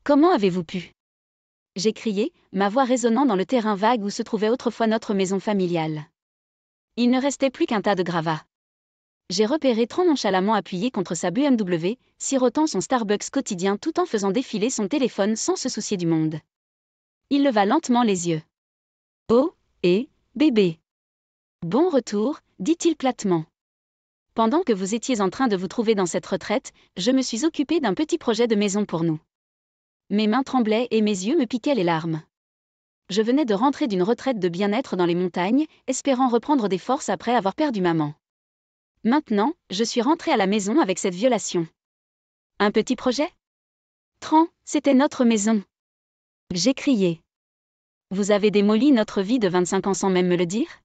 Comment avez-vous pu? J'ai crié, ma voix résonnant dans le terrain vague où se trouvait autrefois notre maison familiale. Il ne restait plus qu'un tas de gravats. J'ai repéré Tron nonchalamment appuyé contre sa BMW, sirotant son Starbucks quotidien tout en faisant défiler son téléphone sans se soucier du monde. Il leva lentement les yeux. Oh, bébé. Bon retour, dit-il platement. Pendant que vous étiez en train de vous trouver dans cette retraite, je me suis occupé d'un petit projet de maison pour nous. Mes mains tremblaient et mes yeux me piquaient les larmes. Je venais de rentrer d'une retraite de bien-être dans les montagnes, espérant reprendre des forces après avoir perdu maman. Maintenant, je suis rentré à la maison avec cette violation. Un petit projet? Tran, c'était notre maison. J'ai crié. Vous avez démoli notre vie de 25 ans sans même me le dire?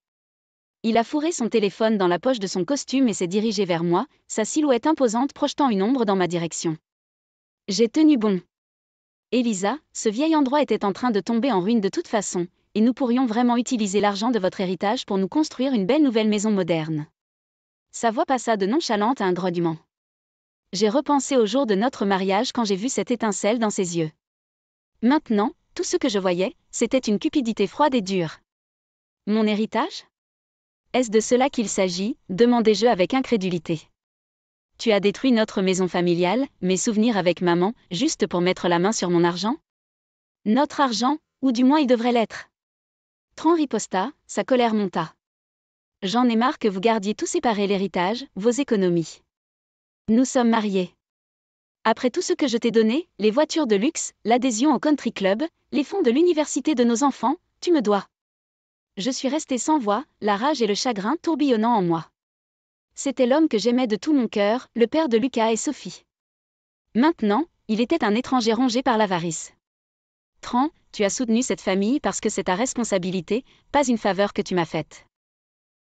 Il a fourré son téléphone dans la poche de son costume et s'est dirigé vers moi, sa silhouette imposante projetant une ombre dans ma direction. J'ai tenu bon. Elisa, ce vieil endroit était en train de tomber en ruine de toute façon, et nous pourrions vraiment utiliser l'argent de votre héritage pour nous construire une belle nouvelle maison moderne. Sa voix passa de nonchalante à un grognement. J'ai repensé au jour de notre mariage quand j'ai vu cette étincelle dans ses yeux. Maintenant, tout ce que je voyais, c'était une cupidité froide et dure. Mon héritage? Est-ce de cela qu'il s'agit? Demandai-je avec incrédulité. Tu as détruit notre maison familiale, mes souvenirs avec maman, juste pour mettre la main sur mon argent? Notre argent, ou du moins il devrait l'être. Tran riposta, sa colère monta. J'en ai marre que vous gardiez tout séparé l'héritage, vos économies. Nous sommes mariés. Après tout ce que je t'ai donné, les voitures de luxe, l'adhésion au country club, les fonds de l'université de nos enfants, tu me dois. Je suis restée sans voix, la rage et le chagrin tourbillonnant en moi. C'était l'homme que j'aimais de tout mon cœur, le père de Lucas et Sophie. Maintenant, il était un étranger rongé par l'avarice. Tran, tu as soutenu cette famille parce que c'est ta responsabilité, pas une faveur que tu m'as faite.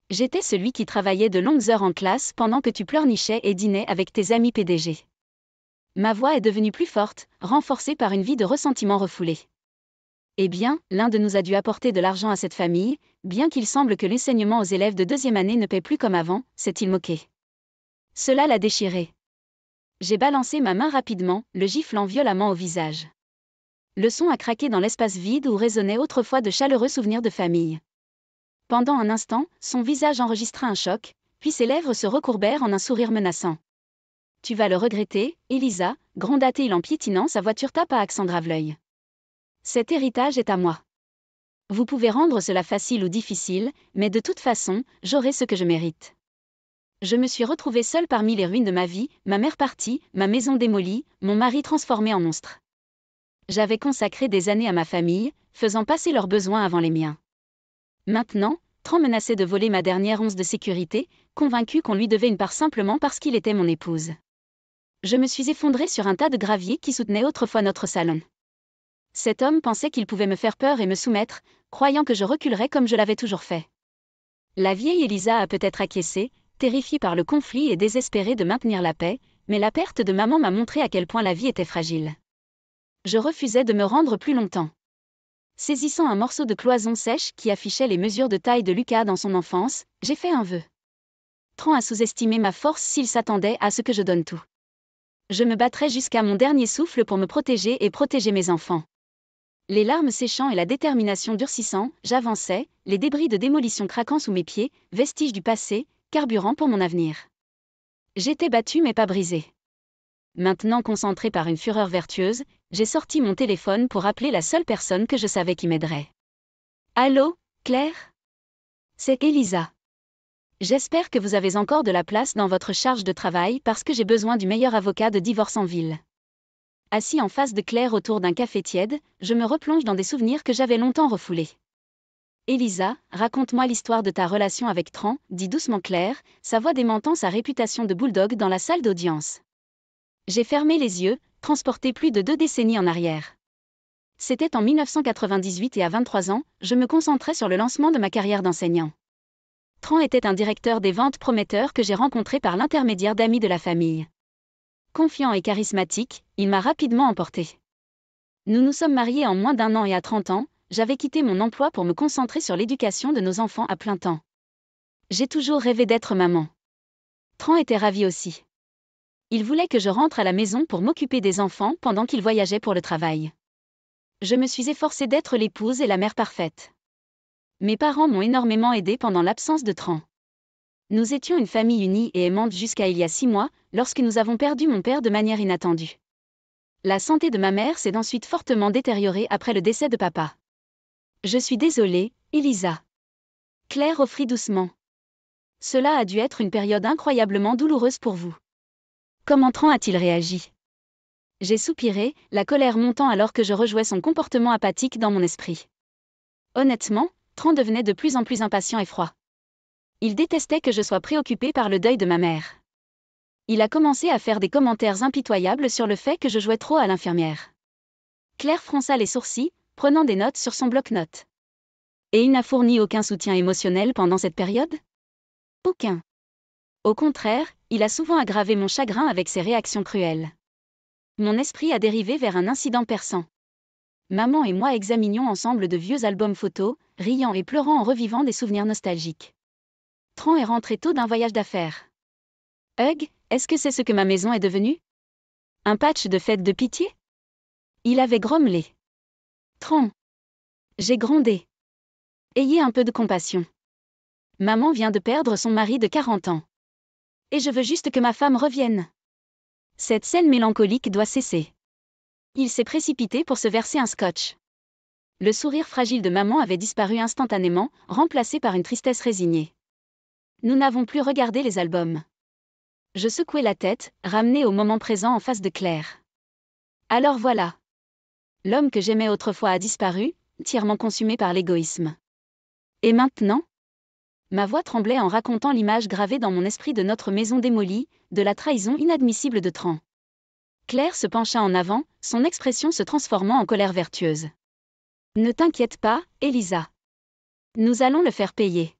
J'étais celui qui travaillait de longues heures en classe pendant que tu pleurnichais et dînais avec tes amis PDG. Ma voix est devenue plus forte, renforcée par une vie de ressentiment refoulé. Eh bien, l'un de nous a dû apporter de l'argent à cette famille, bien qu'il semble que l'enseignement aux élèves de deuxième année ne paie plus comme avant, s'est-il moqué. Cela l'a déchiré. J'ai balancé ma main rapidement, le giflant violemment au visage. Le son a craqué dans l'espace vide où résonnaient autrefois de chaleureux souvenirs de famille. Pendant un instant, son visage enregistra un choc, puis ses lèvres se recourbèrent en un sourire menaçant. Tu vas le regretter, Elisa, gronda-t-il en piétinant sa voiture tape à accent grave l'œil. Cet héritage est à moi. Vous pouvez rendre cela facile ou difficile, mais de toute façon, j'aurai ce que je mérite. Je me suis retrouvée seule parmi les ruines de ma vie, ma mère partie, ma maison démolie, mon mari transformé en monstre. J'avais consacré des années à ma famille, faisant passer leurs besoins avant les miens. Maintenant, Tran menaçait de voler ma dernière once de sécurité, convaincu qu'on lui devait une part simplement parce qu'il était mon épouse. Je me suis effondrée sur un tas de gravier qui soutenait autrefois notre salon. Cet homme pensait qu'il pouvait me faire peur et me soumettre, croyant que je reculerais comme je l'avais toujours fait. La vieille Elisa a peut-être acquiescé, terrifiée par le conflit et désespérée de maintenir la paix, mais la perte de maman m'a montré à quel point la vie était fragile. Je refusais de me rendre plus longtemps. Saisissant un morceau de cloison sèche qui affichait les mesures de taille de Lucas dans son enfance, j'ai fait un vœu. Tran a sous-estimé ma force s'il s'attendait à ce que je donne tout. Je me battrai jusqu'à mon dernier souffle pour me protéger et protéger mes enfants. Les larmes séchant et la détermination durcissant, j'avançais, les débris de démolition craquant sous mes pieds, vestiges du passé, carburant pour mon avenir. J'étais battue mais pas brisée. Maintenant concentrée par une fureur vertueuse, j'ai sorti mon téléphone pour appeler la seule personne que je savais qui m'aiderait. Allô, Claire? C'est Elisa. J'espère que vous avez encore de la place dans votre charge de travail parce que j'ai besoin du meilleur avocat de divorce en ville. Assis en face de Claire autour d'un café tiède, je me replonge dans des souvenirs que j'avais longtemps refoulés. Elisa, raconte-moi l'histoire de ta relation avec Tran, dit doucement Claire, sa voix démentant sa réputation de bulldog dans la salle d'audience. J'ai fermé les yeux, transporté plus de 2 décennies en arrière. C'était en 1998 et à 23 ans, je me concentrais sur le lancement de ma carrière d'enseignant. Tran était un directeur des ventes prometteur que j'ai rencontré par l'intermédiaire d'amis de la famille. Confiant et charismatique, il m'a rapidement emporté. Nous nous sommes mariés en moins d'1 an et à 30 ans, j'avais quitté mon emploi pour me concentrer sur l'éducation de nos enfants à plein temps. J'ai toujours rêvé d'être maman. Tran était ravi aussi. Il voulait que je rentre à la maison pour m'occuper des enfants pendant qu'il voyageait pour le travail. Je me suis efforcée d'être l'épouse et la mère parfaite. Mes parents m'ont énormément aidée pendant l'absence de Tran. Nous étions une famille unie et aimante jusqu'à il y a 6 mois, lorsque nous avons perdu mon père de manière inattendue. La santé de ma mère s'est ensuite fortement détériorée après le décès de papa. Je suis désolée, Elisa. Claire offrit doucement. Cela a dû être une période incroyablement douloureuse pour vous. Comment Tran a-t-il réagi? J'ai soupiré, la colère montant alors que je rejouais son comportement apathique dans mon esprit. Honnêtement, Tran devenait de plus en plus impatient et froid. Il détestait que je sois préoccupée par le deuil de ma mère. Il a commencé à faire des commentaires impitoyables sur le fait que je jouais trop à l'infirmière. Claire fronça les sourcils, prenant des notes sur son bloc-notes. Et il n'a fourni aucun soutien émotionnel pendant cette période? Aucun. Au contraire, il a souvent aggravé mon chagrin avec ses réactions cruelles. Mon esprit a dérivé vers un incident perçant. Maman et moi examinions ensemble de vieux albums photos, riant et pleurant en revivant des souvenirs nostalgiques. Tran est rentré tôt d'un voyage d'affaires. Hug, est-ce que c'est ce que ma maison est devenue? Un patch de fête de pitié? Il avait grommelé. Tran. J'ai grondé. Ayez un peu de compassion. Maman vient de perdre son mari de 40 ans. Et je veux juste que ma femme revienne. Cette scène mélancolique doit cesser. Il s'est précipité pour se verser un scotch. Le sourire fragile de maman avait disparu instantanément, remplacé par une tristesse résignée. Nous n'avons plus regardé les albums. Je secouai la tête, ramené au moment présent en face de Claire. Alors voilà. L'homme que j'aimais autrefois a disparu, entièrement consumé par l'égoïsme. Et maintenant? Ma voix tremblait en racontant l'image gravée dans mon esprit de notre maison démolie, de la trahison inadmissible de Tran. Claire se pencha en avant, son expression se transformant en colère vertueuse. Ne t'inquiète pas, Elisa. Nous allons le faire payer.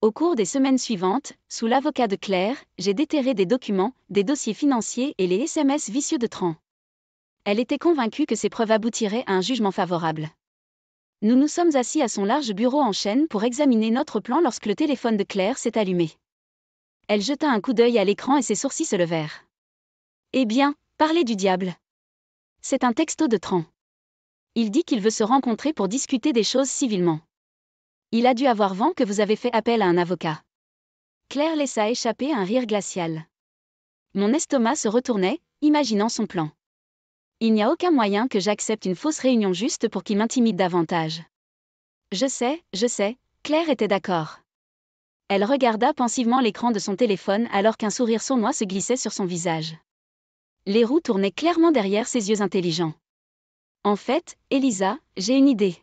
Au cours des semaines suivantes, sous l'avocat de Claire, j'ai déterré des documents, des dossiers financiers et les SMS vicieux de Tran. Elle était convaincue que ces preuves aboutiraient à un jugement favorable. Nous nous sommes assis à son large bureau en chaîne pour examiner notre plan lorsque le téléphone de Claire s'est allumé. Elle jeta un coup d'œil à l'écran et ses sourcils se levèrent. Eh bien, parlez du diable. C'est un texto de Tran. Il dit qu'il veut se rencontrer pour discuter des choses civilement. Il a dû avoir vent que vous avez fait appel à un avocat. Claire laissa échapper un rire glacial. Mon estomac se retournait, imaginant son plan. Il n'y a aucun moyen que j'accepte une fausse réunion juste pour qu'il m'intimide davantage. Je sais, Claire était d'accord. Elle regarda pensivement l'écran de son téléphone alors qu'un sourire sournois se glissait sur son visage. Les roues tournaient clairement derrière ses yeux intelligents. En fait, Elisa, j'ai une idée.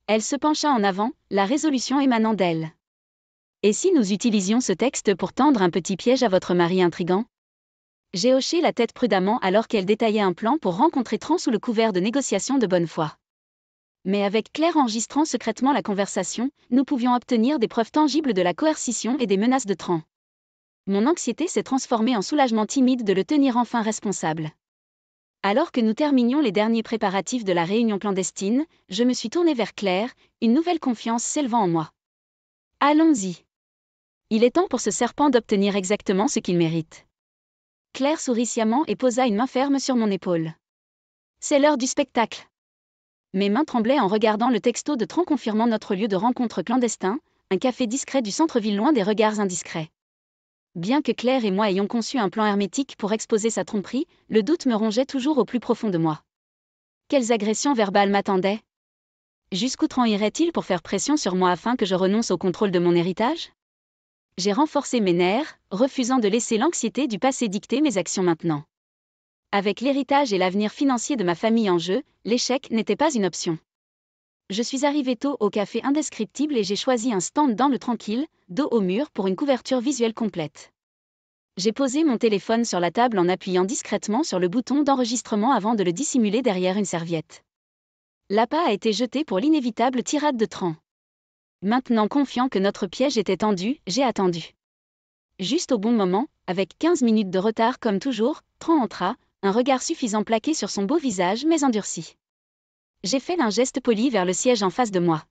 Elle se pencha en avant, la résolution émanant d'elle. Et si nous utilisions ce texte pour tendre un petit piège à votre mari intrigant? J'ai hoché la tête prudemment alors qu'elle détaillait un plan pour rencontrer Tran sous le couvert de négociations de bonne foi. Mais avec Claire enregistrant secrètement la conversation, nous pouvions obtenir des preuves tangibles de la coercition et des menaces de Tran. Mon anxiété s'est transformée en soulagement timide de le tenir enfin responsable. Alors que nous terminions les derniers préparatifs de la réunion clandestine, je me suis tournée vers Claire, une nouvelle confiance s'élevant en moi. Allons-y. Il est temps pour ce serpent d'obtenir exactement ce qu'il mérite. Claire sourit sciemment et posa une main ferme sur mon épaule. C'est l'heure du spectacle. Mes mains tremblaient en regardant le texto de Tran confirmant notre lieu de rencontre clandestin, un café discret du centre-ville loin des regards indiscrets. Bien que Claire et moi ayons conçu un plan hermétique pour exposer sa tromperie, le doute me rongeait toujours au plus profond de moi. Quelles agressions verbales m'attendaient? Jusqu'où Tran irait-il pour faire pression sur moi afin que je renonce au contrôle de mon héritage? J'ai renforcé mes nerfs, refusant de laisser l'anxiété du passé dicter mes actions maintenant. Avec l'héritage et l'avenir financier de ma famille en jeu, l'échec n'était pas une option. Je suis arrivée tôt au café indescriptible et j'ai choisi un stand dans le tranquille, dos au mur pour une couverture visuelle complète. J'ai posé mon téléphone sur la table en appuyant discrètement sur le bouton d'enregistrement avant de le dissimuler derrière une serviette. L'appât a été jeté pour l'inévitable tirade de Tran. Maintenant confiant que notre piège était tendu, j'ai attendu. Juste au bon moment, avec 15 minutes de retard comme toujours, Tran entra, un regard suffisant plaqué sur son beau visage mais endurci. J'ai fait un geste poli vers le siège en face de moi.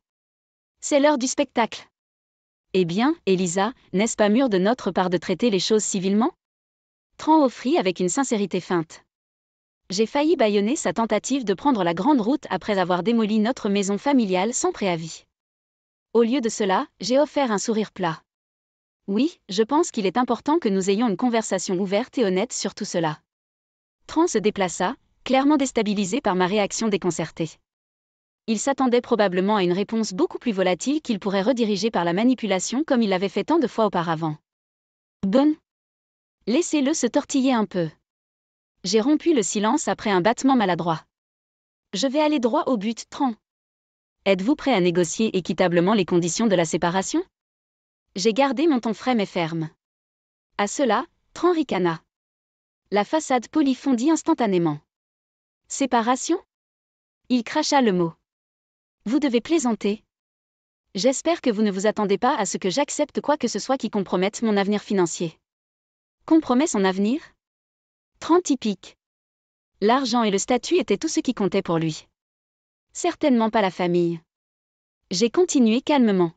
C'est l'heure du spectacle. Eh bien, Elisa, n'est-ce pas mûr de notre part de traiter les choses civilement? Tran offrit avec une sincérité feinte. J'ai failli bâillonner sa tentative de prendre la grande route après avoir démoli notre maison familiale sans préavis. Au lieu de cela, j'ai offert un sourire plat. Oui, je pense qu'il est important que nous ayons une conversation ouverte et honnête sur tout cela. Tran se déplaça, clairement déstabilisé par ma réaction déconcertée. Il s'attendait probablement à une réponse beaucoup plus volatile qu'il pourrait rediriger par la manipulation comme il l'avait fait tant de fois auparavant. Bon. Laissez-le se tortiller un peu. J'ai rompu le silence après un battement maladroit. Je vais aller droit au but, Tran. Êtes-vous prêt à négocier équitablement les conditions de la séparation? J'ai gardé mon ton frais mais ferme. À cela, Tran ricana. La façade polie fondit instantanément. Séparation? Il cracha le mot. Vous devez plaisanter. J'espère que vous ne vous attendez pas à ce que j'accepte quoi que ce soit qui compromette mon avenir financier. Compromet son avenir? Tran typique. L'argent et le statut étaient tout ce qui comptait pour lui. Certainement pas la famille. J'ai continué calmement.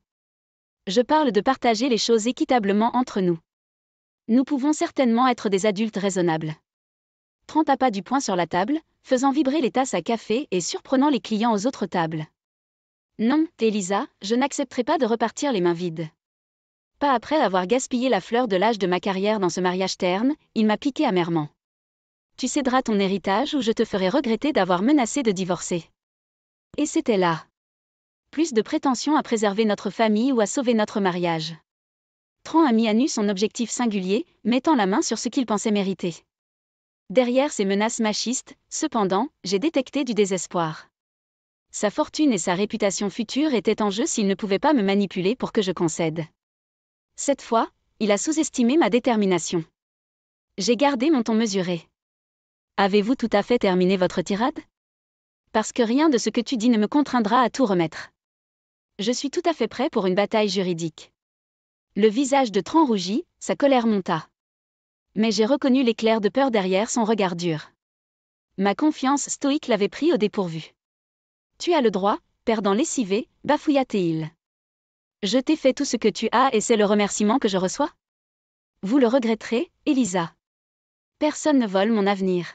Je parle de partager les choses équitablement entre nous. Nous pouvons certainement être des adultes raisonnables. Tran tapa du poing sur la table, faisant vibrer les tasses à café et surprenant les clients aux autres tables. Non, Elisa, je n'accepterai pas de repartir les mains vides. Pas après avoir gaspillé la fleur de l'âge de ma carrière dans ce mariage terne, il m'a piqué amèrement. Tu céderas ton héritage ou je te ferai regretter d'avoir menacé de divorcer. Et c'était là. Plus de prétention à préserver notre famille ou à sauver notre mariage. Tran a mis à nu son objectif singulier, mettant la main sur ce qu'il pensait mériter. Derrière ces menaces machistes, cependant, j'ai détecté du désespoir. Sa fortune et sa réputation future étaient en jeu s'il ne pouvait pas me manipuler pour que je concède. Cette fois, il a sous-estimé ma détermination. J'ai gardé mon ton mesuré. Avez-vous tout à fait terminé votre tirade? Parce que rien de ce que tu dis ne me contraindra à tout remettre. Je suis tout à fait prêt pour une bataille juridique. Le visage de Tran rougit, sa colère monta. Mais j'ai reconnu l'éclair de peur derrière son regard dur. Ma confiance stoïque l'avait pris au dépourvu. Tu as le droit, perdant lessivé, bafouilla-t-il. Je t'ai fait tout ce que tu as et c'est le remerciement que je reçois? Vous le regretterez, Elisa. Personne ne vole mon avenir.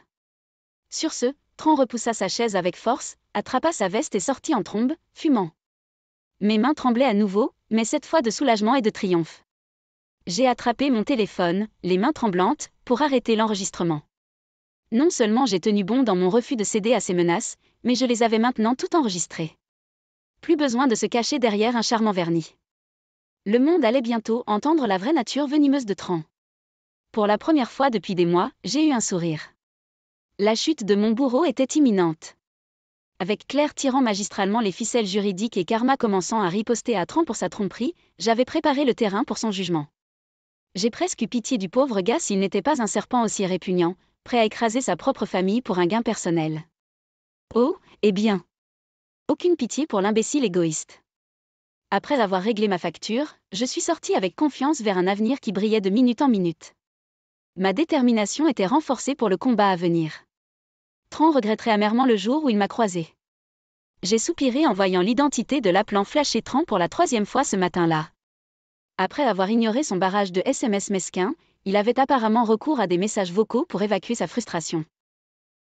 Sur ce, Tran repoussa sa chaise avec force, attrapa sa veste et sortit en trombe, fumant. Mes mains tremblaient à nouveau, mais cette fois de soulagement et de triomphe. J'ai attrapé mon téléphone, les mains tremblantes, pour arrêter l'enregistrement. Non seulement j'ai tenu bon dans mon refus de céder à ces menaces, mais je les avais maintenant toutes enregistrées. Plus besoin de se cacher derrière un charmant vernis. Le monde allait bientôt entendre la vraie nature venimeuse de Tran. Pour la première fois depuis des mois, j'ai eu un sourire. La chute de mon bourreau était imminente. Avec Claire tirant magistralement les ficelles juridiques et Karma commençant à riposter à Tran pour sa tromperie, j'avais préparé le terrain pour son jugement. J'ai presque eu pitié du pauvre gars s'il n'était pas un serpent aussi répugnant, prêt à écraser sa propre famille pour un gain personnel. Oh, eh bien. Aucune pitié pour l'imbécile égoïste. Après avoir réglé ma facture, je suis sortie avec confiance vers un avenir qui brillait de minute en minute. Ma détermination était renforcée pour le combat à venir. Tran regretterait amèrement le jour où il m'a croisé. J'ai soupiré en voyant l'identité de l'appelant flasher Tran pour la 3e fois ce matin-là. Après avoir ignoré son barrage de SMS mesquins, il avait apparemment recours à des messages vocaux pour évacuer sa frustration.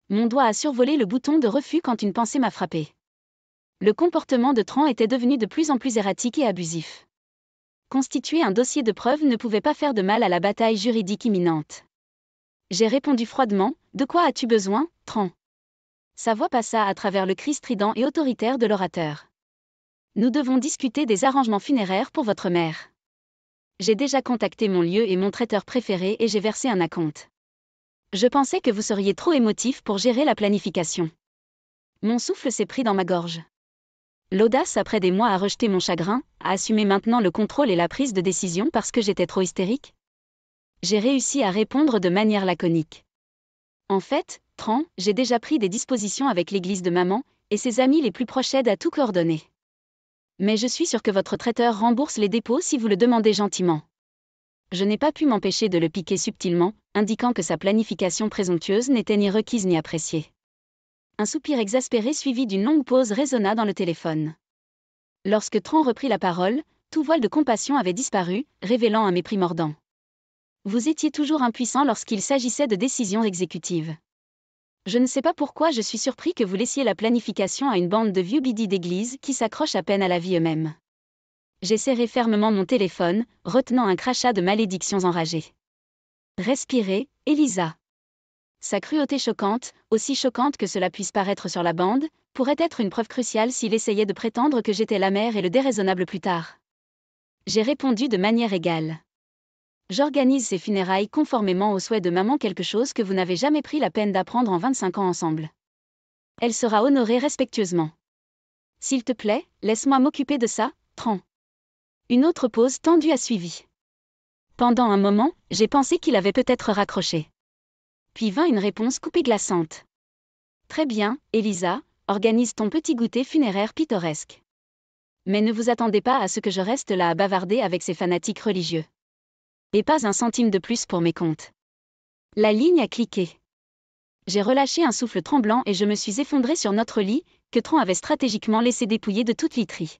Mon doigt a survolé le bouton de refus quand une pensée m'a frappé. Le comportement de Tran était devenu de plus en plus erratique et abusif. Constituer un dossier de preuve ne pouvait pas faire de mal à la bataille juridique imminente. J'ai répondu froidement, « De quoi as-tu besoin, Tran ?» Sa voix passa à travers le cri strident et autoritaire de l'orateur. « Nous devons discuter des arrangements funéraires pour votre mère. J'ai déjà contacté mon lieu et mon traiteur préféré et j'ai versé un acompte. Je pensais que vous seriez trop émotif pour gérer la planification. » Mon souffle s'est pris dans ma gorge. L'audace après des mois à rejeter mon chagrin, à assumer maintenant le contrôle et la prise de décision parce que j'étais trop hystérique? J'ai réussi à répondre de manière laconique. En fait, Tran, j'ai déjà pris des dispositions avec l'église de maman, et ses amis les plus proches aident à tout coordonner. Mais je suis sûre que votre traiteur rembourse les dépôts si vous le demandez gentiment. Je n'ai pas pu m'empêcher de le piquer subtilement, indiquant que sa planification présomptueuse n'était ni requise ni appréciée. Un soupir exaspéré suivi d'une longue pause résonna dans le téléphone. Lorsque Tran reprit la parole, tout voile de compassion avait disparu, révélant un mépris mordant. Vous étiez toujours impuissant lorsqu'il s'agissait de décisions exécutives. Je ne sais pas pourquoi je suis surpris que vous laissiez la planification à une bande de vieux bidis d'église qui s'accrochent à peine à la vie eux-mêmes. J'ai serré fermement mon téléphone, retenant un crachat de malédictions enragées. Respirez, Elisa. Sa cruauté choquante, aussi choquante que cela puisse paraître sur la bande, pourrait être une preuve cruciale s'il essayait de prétendre que j'étais la mère et le déraisonnable plus tard. J'ai répondu de manière égale. J'organise ces funérailles conformément au souhait de maman, quelque chose que vous n'avez jamais pris la peine d'apprendre en 25 ans ensemble. Elle sera honorée respectueusement. S'il te plaît, laisse-moi m'occuper de ça, Tran. Une autre pause tendue a suivi. Pendant un moment, j'ai pensé qu'il avait peut-être raccroché. Puis vint une réponse coupée glaçante. Très bien, Elisa, organise ton petit goûter funéraire pittoresque. Mais ne vous attendez pas à ce que je reste là à bavarder avec ces fanatiques religieux. Et pas un centime de plus pour mes comptes. La ligne a cliqué. J'ai relâché un souffle tremblant et je me suis effondré sur notre lit, que Tran avait stratégiquement laissé dépouiller de toute literie.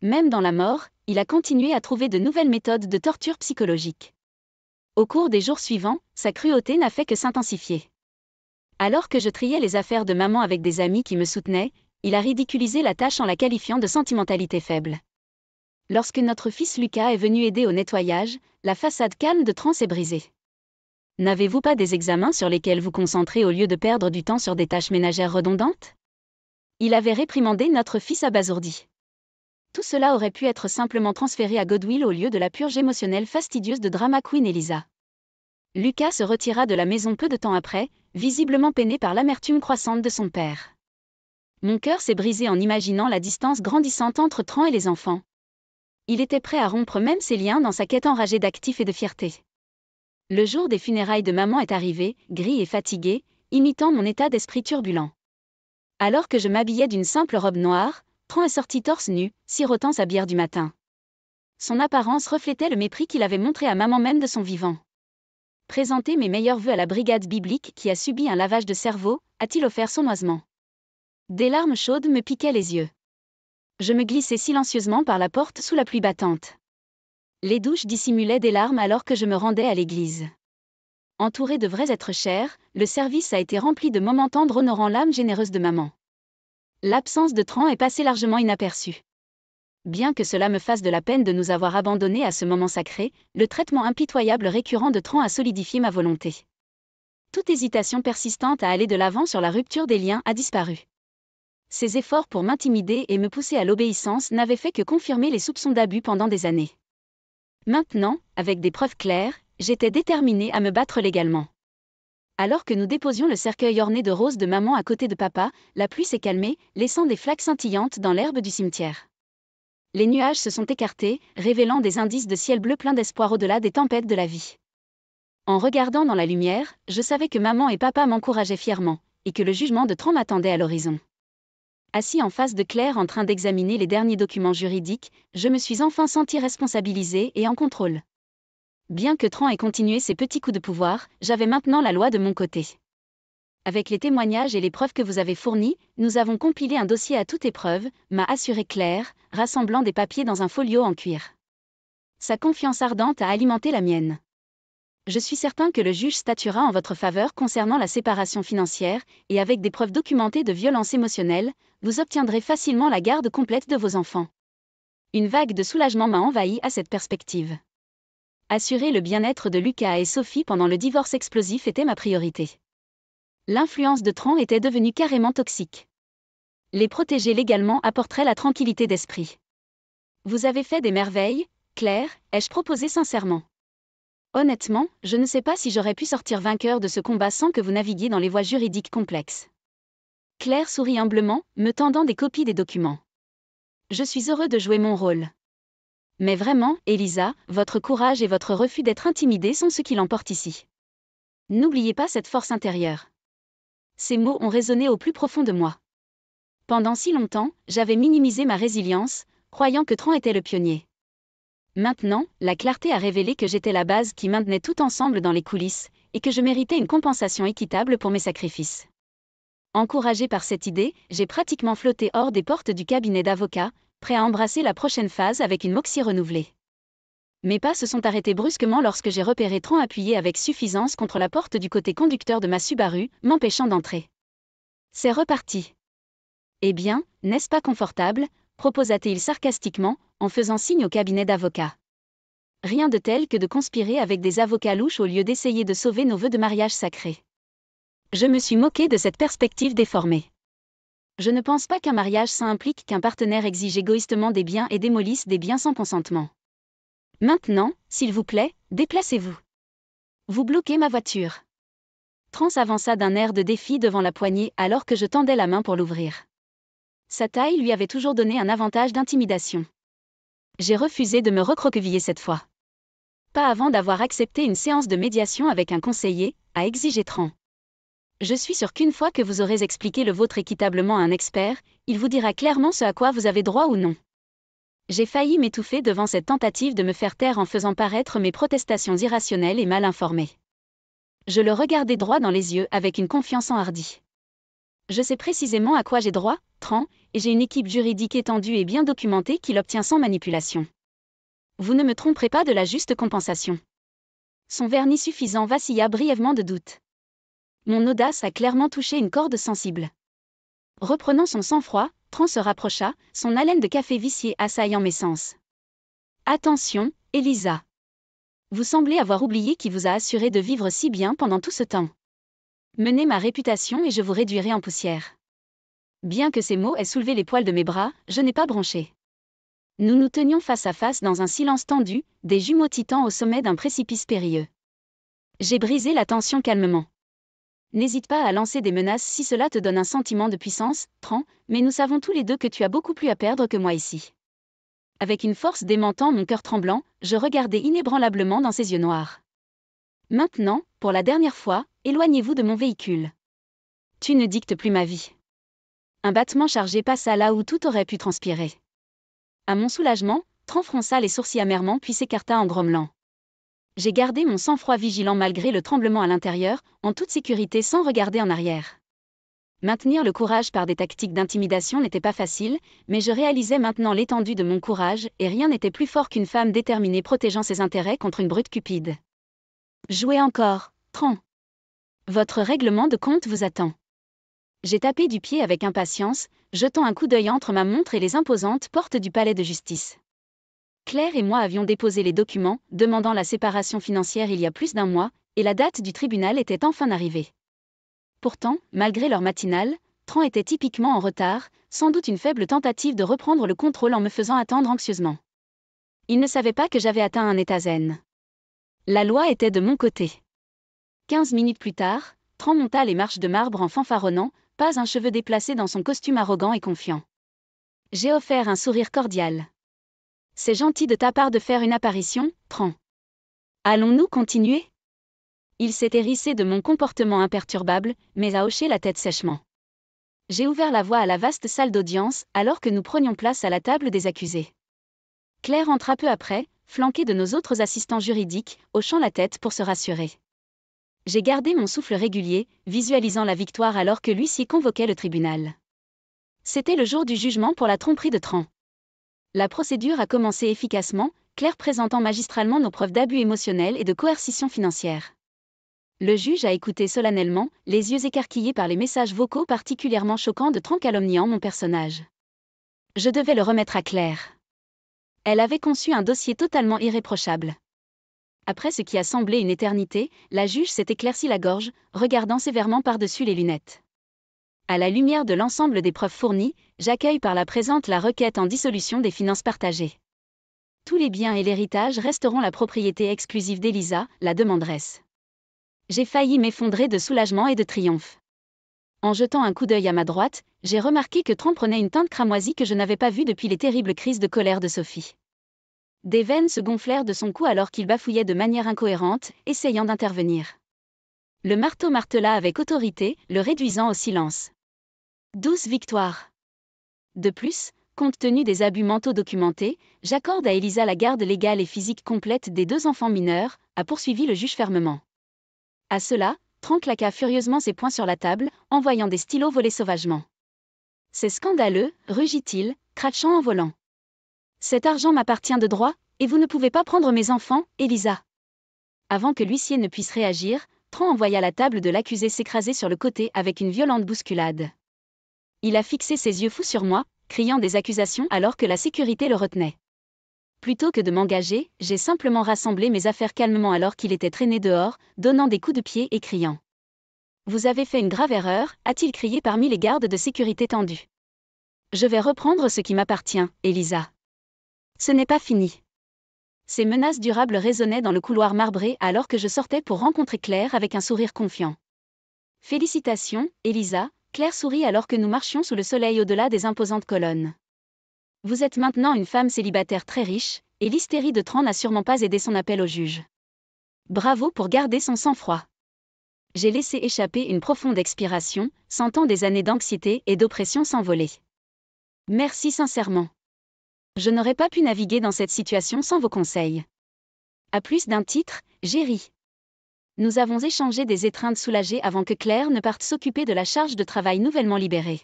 Même dans la mort, il a continué à trouver de nouvelles méthodes de torture psychologique. Au cours des jours suivants, sa cruauté n'a fait que s'intensifier. Alors que je triais les affaires de maman avec des amis qui me soutenaient, il a ridiculisé la tâche en la qualifiant de sentimentalité faible. Lorsque notre fils Lucas est venu aider au nettoyage, la façade calme de Tran s'est brisée. N'avez-vous pas des examens sur lesquels vous concentrer au lieu de perdre du temps sur des tâches ménagères redondantes ? Il avait réprimandé notre fils abasourdi. Tout cela aurait pu être simplement transféré à Godwill au lieu de la purge émotionnelle fastidieuse de Drama Queen Elisa. Lucas se retira de la maison peu de temps après, visiblement peiné par l'amertume croissante de son père. Mon cœur s'est brisé en imaginant la distance grandissante entre Tran et les enfants. Il était prêt à rompre même ses liens dans sa quête enragée d'actif et de fierté. Le jour des funérailles de maman est arrivé, gris et fatigué, imitant mon état d'esprit turbulent. Alors que je m'habillais d'une simple robe noire, Tran est sorti torse nu, sirotant sa bière du matin. Son apparence reflétait le mépris qu'il avait montré à maman même de son vivant. Présenter mes meilleurs vœux à la brigade biblique qui a subi un lavage de cerveau, a-t-il offert sournoisement. Des larmes chaudes me piquaient les yeux. Je me glissais silencieusement par la porte sous la pluie battante. Les douches dissimulaient des larmes alors que je me rendais à l'église. Entouré de vrais êtres chers, le service a été rempli de moments tendres honorant l'âme généreuse de maman. L'absence de Tran est passée largement inaperçue. Bien que cela me fasse de la peine de nous avoir abandonnés à ce moment sacré, le traitement impitoyable récurrent de Tran a solidifié ma volonté. Toute hésitation persistante à aller de l'avant sur la rupture des liens a disparu. Ses efforts pour m'intimider et me pousser à l'obéissance n'avaient fait que confirmer les soupçons d'abus pendant des années. Maintenant, avec des preuves claires, j'étais déterminée à me battre légalement. Alors que nous déposions le cercueil orné de roses de maman à côté de papa, la pluie s'est calmée, laissant des flaques scintillantes dans l'herbe du cimetière. Les nuages se sont écartés, révélant des indices de ciel bleu plein d'espoir au-delà des tempêtes de la vie. En regardant dans la lumière, je savais que maman et papa m'encourageaient fièrement, et que le jugement de Tran m'attendait à l'horizon. Assis en face de Claire en train d'examiner les derniers documents juridiques, je me suis enfin senti responsabilisée et en contrôle. Bien que Tran ait continué ses petits coups de pouvoir, j'avais maintenant la loi de mon côté. Avec les témoignages et les preuves que vous avez fournis, nous avons compilé un dossier à toute épreuve, m'a assuré Claire, rassemblant des papiers dans un folio en cuir. Sa confiance ardente a alimenté la mienne. Je suis certain que le juge statuera en votre faveur concernant la séparation financière, et avec des preuves documentées de violence émotionnelle, vous obtiendrez facilement la garde complète de vos enfants. Une vague de soulagement m'a envahi à cette perspective. Assurer le bien-être de Lucas et Sophie pendant le divorce explosif était ma priorité. L'influence de Tran était devenue carrément toxique. Les protéger légalement apporterait la tranquillité d'esprit. Vous avez fait des merveilles, Claire, ai-je proposé sincèrement. Honnêtement, je ne sais pas si j'aurais pu sortir vainqueur de ce combat sans que vous naviguiez dans les voies juridiques complexes. Claire sourit humblement, me tendant des copies des documents. Je suis heureux de jouer mon rôle. Mais vraiment, Elisa, votre courage et votre refus d'être intimidée sont ce qui l'emporte ici. N'oubliez pas cette force intérieure. Ces mots ont résonné au plus profond de moi. Pendant si longtemps, j'avais minimisé ma résilience, croyant que Tran était le pionnier. Maintenant, la clarté a révélé que j'étais la base qui maintenait tout ensemble dans les coulisses, et que je méritais une compensation équitable pour mes sacrifices. Encouragé par cette idée, j'ai pratiquement flotté hors des portes du cabinet d'avocat, prêt à embrasser la prochaine phase avec une moxie renouvelée. Mes pas se sont arrêtés brusquement lorsque j'ai repéré Tron appuyé avec suffisance contre la porte du côté conducteur de ma Subaru, m'empêchant d'entrer. C'est reparti. Eh bien, n'est-ce pas confortable, proposa-t-il sarcastiquement, en faisant signe au cabinet d'avocats. Rien de tel que de conspirer avec des avocats louches au lieu d'essayer de sauver nos vœux de mariage sacrés. Je me suis moqué de cette perspective déformée. Je ne pense pas qu'un mariage sain implique qu'un partenaire exige égoïstement des biens et démolisse des biens sans consentement. Maintenant, s'il vous plaît, déplacez-vous. Vous bloquez ma voiture. Tron s'avança d'un air de défi devant la poignée alors que je tendais la main pour l'ouvrir. Sa taille lui avait toujours donné un avantage d'intimidation. J'ai refusé de me recroqueviller cette fois. Pas avant d'avoir accepté une séance de médiation avec un conseiller, a exigé Tron. Je suis sûr qu'une fois que vous aurez expliqué le vôtre équitablement à un expert, il vous dira clairement ce à quoi vous avez droit ou non. J'ai failli m'étouffer devant cette tentative de me faire taire en faisant paraître mes protestations irrationnelles et mal informées. Je le regardai droit dans les yeux avec une confiance enhardie. Je sais précisément à quoi j'ai droit, Tron, et j'ai une équipe juridique étendue et bien documentée qui l'obtient sans manipulation. Vous ne me tromperez pas de la juste compensation. Son vernis suffisant vacilla brièvement de doute. Mon audace a clairement touché une corde sensible. Reprenant son sang-froid, Tron se rapprocha, son haleine de café vicié assaillant mes sens. Attention, Elisa. Vous semblez avoir oublié qui vous a assuré de vivre si bien pendant tout ce temps. Menez ma réputation et je vous réduirai en poussière. Bien que ces mots aient soulevé les poils de mes bras, je n'ai pas bronché. Nous nous tenions face à face dans un silence tendu, des jumeaux titans au sommet d'un précipice périlleux. J'ai brisé la tension calmement. N'hésite pas à lancer des menaces si cela te donne un sentiment de puissance, Tron, mais nous savons tous les deux que tu as beaucoup plus à perdre que moi ici. Avec une force démentant mon cœur tremblant, je regardai inébranlablement dans ses yeux noirs. Maintenant, pour la dernière fois, éloignez-vous de mon véhicule. Tu ne dictes plus ma vie. Un battement chargé passa là où tout aurait pu transpirer. À mon soulagement, Tron fronça les sourcils amèrement puis s'écarta en grommelant. J'ai gardé mon sang-froid vigilant malgré le tremblement à l'intérieur, en toute sécurité sans regarder en arrière. Maintenir le courage par des tactiques d'intimidation n'était pas facile, mais je réalisais maintenant l'étendue de mon courage, et rien n'était plus fort qu'une femme déterminée protégeant ses intérêts contre une brute cupide. Jouez encore, Tron. Votre règlement de compte vous attend. J'ai tapé du pied avec impatience, jetant un coup d'œil entre ma montre et les imposantes portes du palais de justice. Claire et moi avions déposé les documents, demandant la séparation financière il y a plus d'un mois, et la date du tribunal était enfin arrivée. Pourtant, malgré l'heure matinale, Tron était typiquement en retard, sans doute une faible tentative de reprendre le contrôle en me faisant attendre anxieusement. Il ne savait pas que j'avais atteint un état zen. La loi était de mon côté. 15 minutes plus tard, Tron monta les marches de marbre en fanfaronnant, pas un cheveu déplacé dans son costume arrogant et confiant. J'ai offert un sourire cordial. C'est gentil de ta part de faire une apparition, Tron. Allons-nous continuer ? Il s'est hérissé de mon comportement imperturbable, mais a hoché la tête sèchement. J'ai ouvert la voie à la vaste salle d'audience, alors que nous prenions place à la table des accusés. Claire entra peu après, flanquée de nos autres assistants juridiques, hochant la tête pour se rassurer. J'ai gardé mon souffle régulier, visualisant la victoire alors que l'huissier convoquait le tribunal. C'était le jour du jugement pour la tromperie de Tron. La procédure a commencé efficacement, Claire présentant magistralement nos preuves d'abus émotionnel et de coercition financière. Le juge a écouté solennellement, les yeux écarquillés par les messages vocaux particulièrement choquants de Tron calomniant mon personnage. Je devais le remettre à Claire. Elle avait conçu un dossier totalement irréprochable. Après ce qui a semblé une éternité, la juge s'est éclairci la gorge, regardant sévèrement par-dessus les lunettes. À la lumière de l'ensemble des preuves fournies, j'accueille par la présente la requête en dissolution des finances partagées. Tous les biens et l'héritage resteront la propriété exclusive d'Elisa, la demanderesse. J'ai failli m'effondrer de soulagement et de triomphe. En jetant un coup d'œil à ma droite, j'ai remarqué que Tron prenait une teinte cramoisie que je n'avais pas vue depuis les terribles crises de colère de Sophie. Des veines se gonflèrent de son cou alors qu'il bafouillait de manière incohérente, essayant d'intervenir. Le marteau martela avec autorité, le réduisant au silence. 12 victoires. De plus, compte tenu des abus mentaux documentés, j'accorde à Elisa la garde légale et physique complète des 2 enfants mineurs, a poursuivi le juge fermement. À cela, Tron claqua furieusement ses poings sur la table, envoyant des stylos voler sauvagement. C'est scandaleux, rugit-il, crachant en volant. Cet argent m'appartient de droit, Et vous ne pouvez pas prendre mes enfants, Elisa. Avant que l'huissier ne puisse réagir, Tran envoya la table de l'accusé s'écraser sur le côté avec une violente bousculade. Il a fixé ses yeux fous sur moi, criant des accusations alors que la sécurité le retenait. Plutôt que de m'engager, j'ai simplement rassemblé mes affaires calmement alors qu'il était traîné dehors, donnant des coups de pied et criant. « Vous avez fait une grave erreur », a-t-il crié parmi les gardes de sécurité tendus. « Je vais reprendre ce qui m'appartient, Elisa. Ce n'est pas fini. » Ces menaces durables résonnaient dans le couloir marbré alors que je sortais pour rencontrer Claire avec un sourire confiant. « Félicitations, Elisa », Claire sourit alors que nous marchions sous le soleil au-delà des imposantes colonnes. Vous êtes maintenant une femme célibataire très riche, et l'hystérie de Tran n'a sûrement pas aidé son appel au juge. Bravo pour garder son sang-froid. J'ai laissé échapper une profonde expiration, sentant des années d'anxiété et d'oppression s'envoler. Merci sincèrement. Je n'aurais pas pu naviguer dans cette situation sans vos conseils. À plus d'un titre, j'ai ri. Nous avons échangé des étreintes soulagées avant que Claire ne parte s'occuper de la charge de travail nouvellement libérée.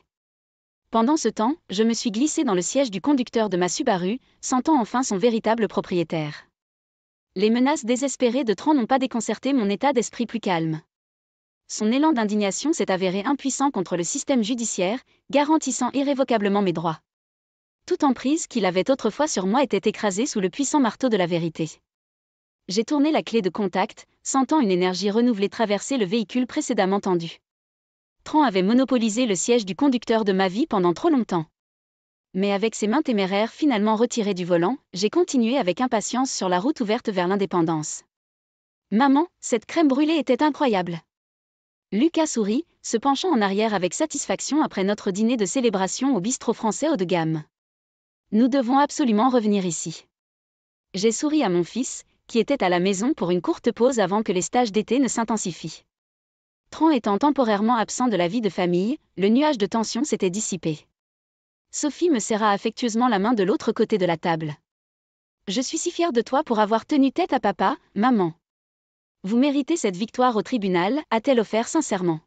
Pendant ce temps, je me suis glissée dans le siège du conducteur de ma Subaru, sentant enfin son véritable propriétaire. Les menaces désespérées de Tran n'ont pas déconcerté mon état d'esprit plus calme. Son élan d'indignation s'est avéré impuissant contre le système judiciaire, garantissant irrévocablement mes droits. Toute emprise qu'il avait autrefois sur moi était écrasée sous le puissant marteau de la vérité. J'ai tourné la clé de contact, sentant une énergie renouvelée traverser le véhicule précédemment tendu. Tran avait monopolisé le siège du conducteur de ma vie pendant trop longtemps. Mais avec ses mains téméraires finalement retirées du volant, j'ai continué avec impatience sur la route ouverte vers l'indépendance. Maman, cette crème brûlée était incroyable. Lucas sourit, se penchant en arrière avec satisfaction après notre dîner de célébration au bistrot français haut de gamme. Nous devons absolument revenir ici. J'ai souri à mon fils, qui était à la maison pour une courte pause avant que les stages d'été ne s'intensifient. Tran étant temporairement absent de la vie de famille, le nuage de tension s'était dissipé. Sophie me serra affectueusement la main de l'autre côté de la table. « Je suis si fière de toi pour avoir tenu tête à papa, maman. Vous méritez cette victoire au tribunal », a-t-elle offert sincèrement.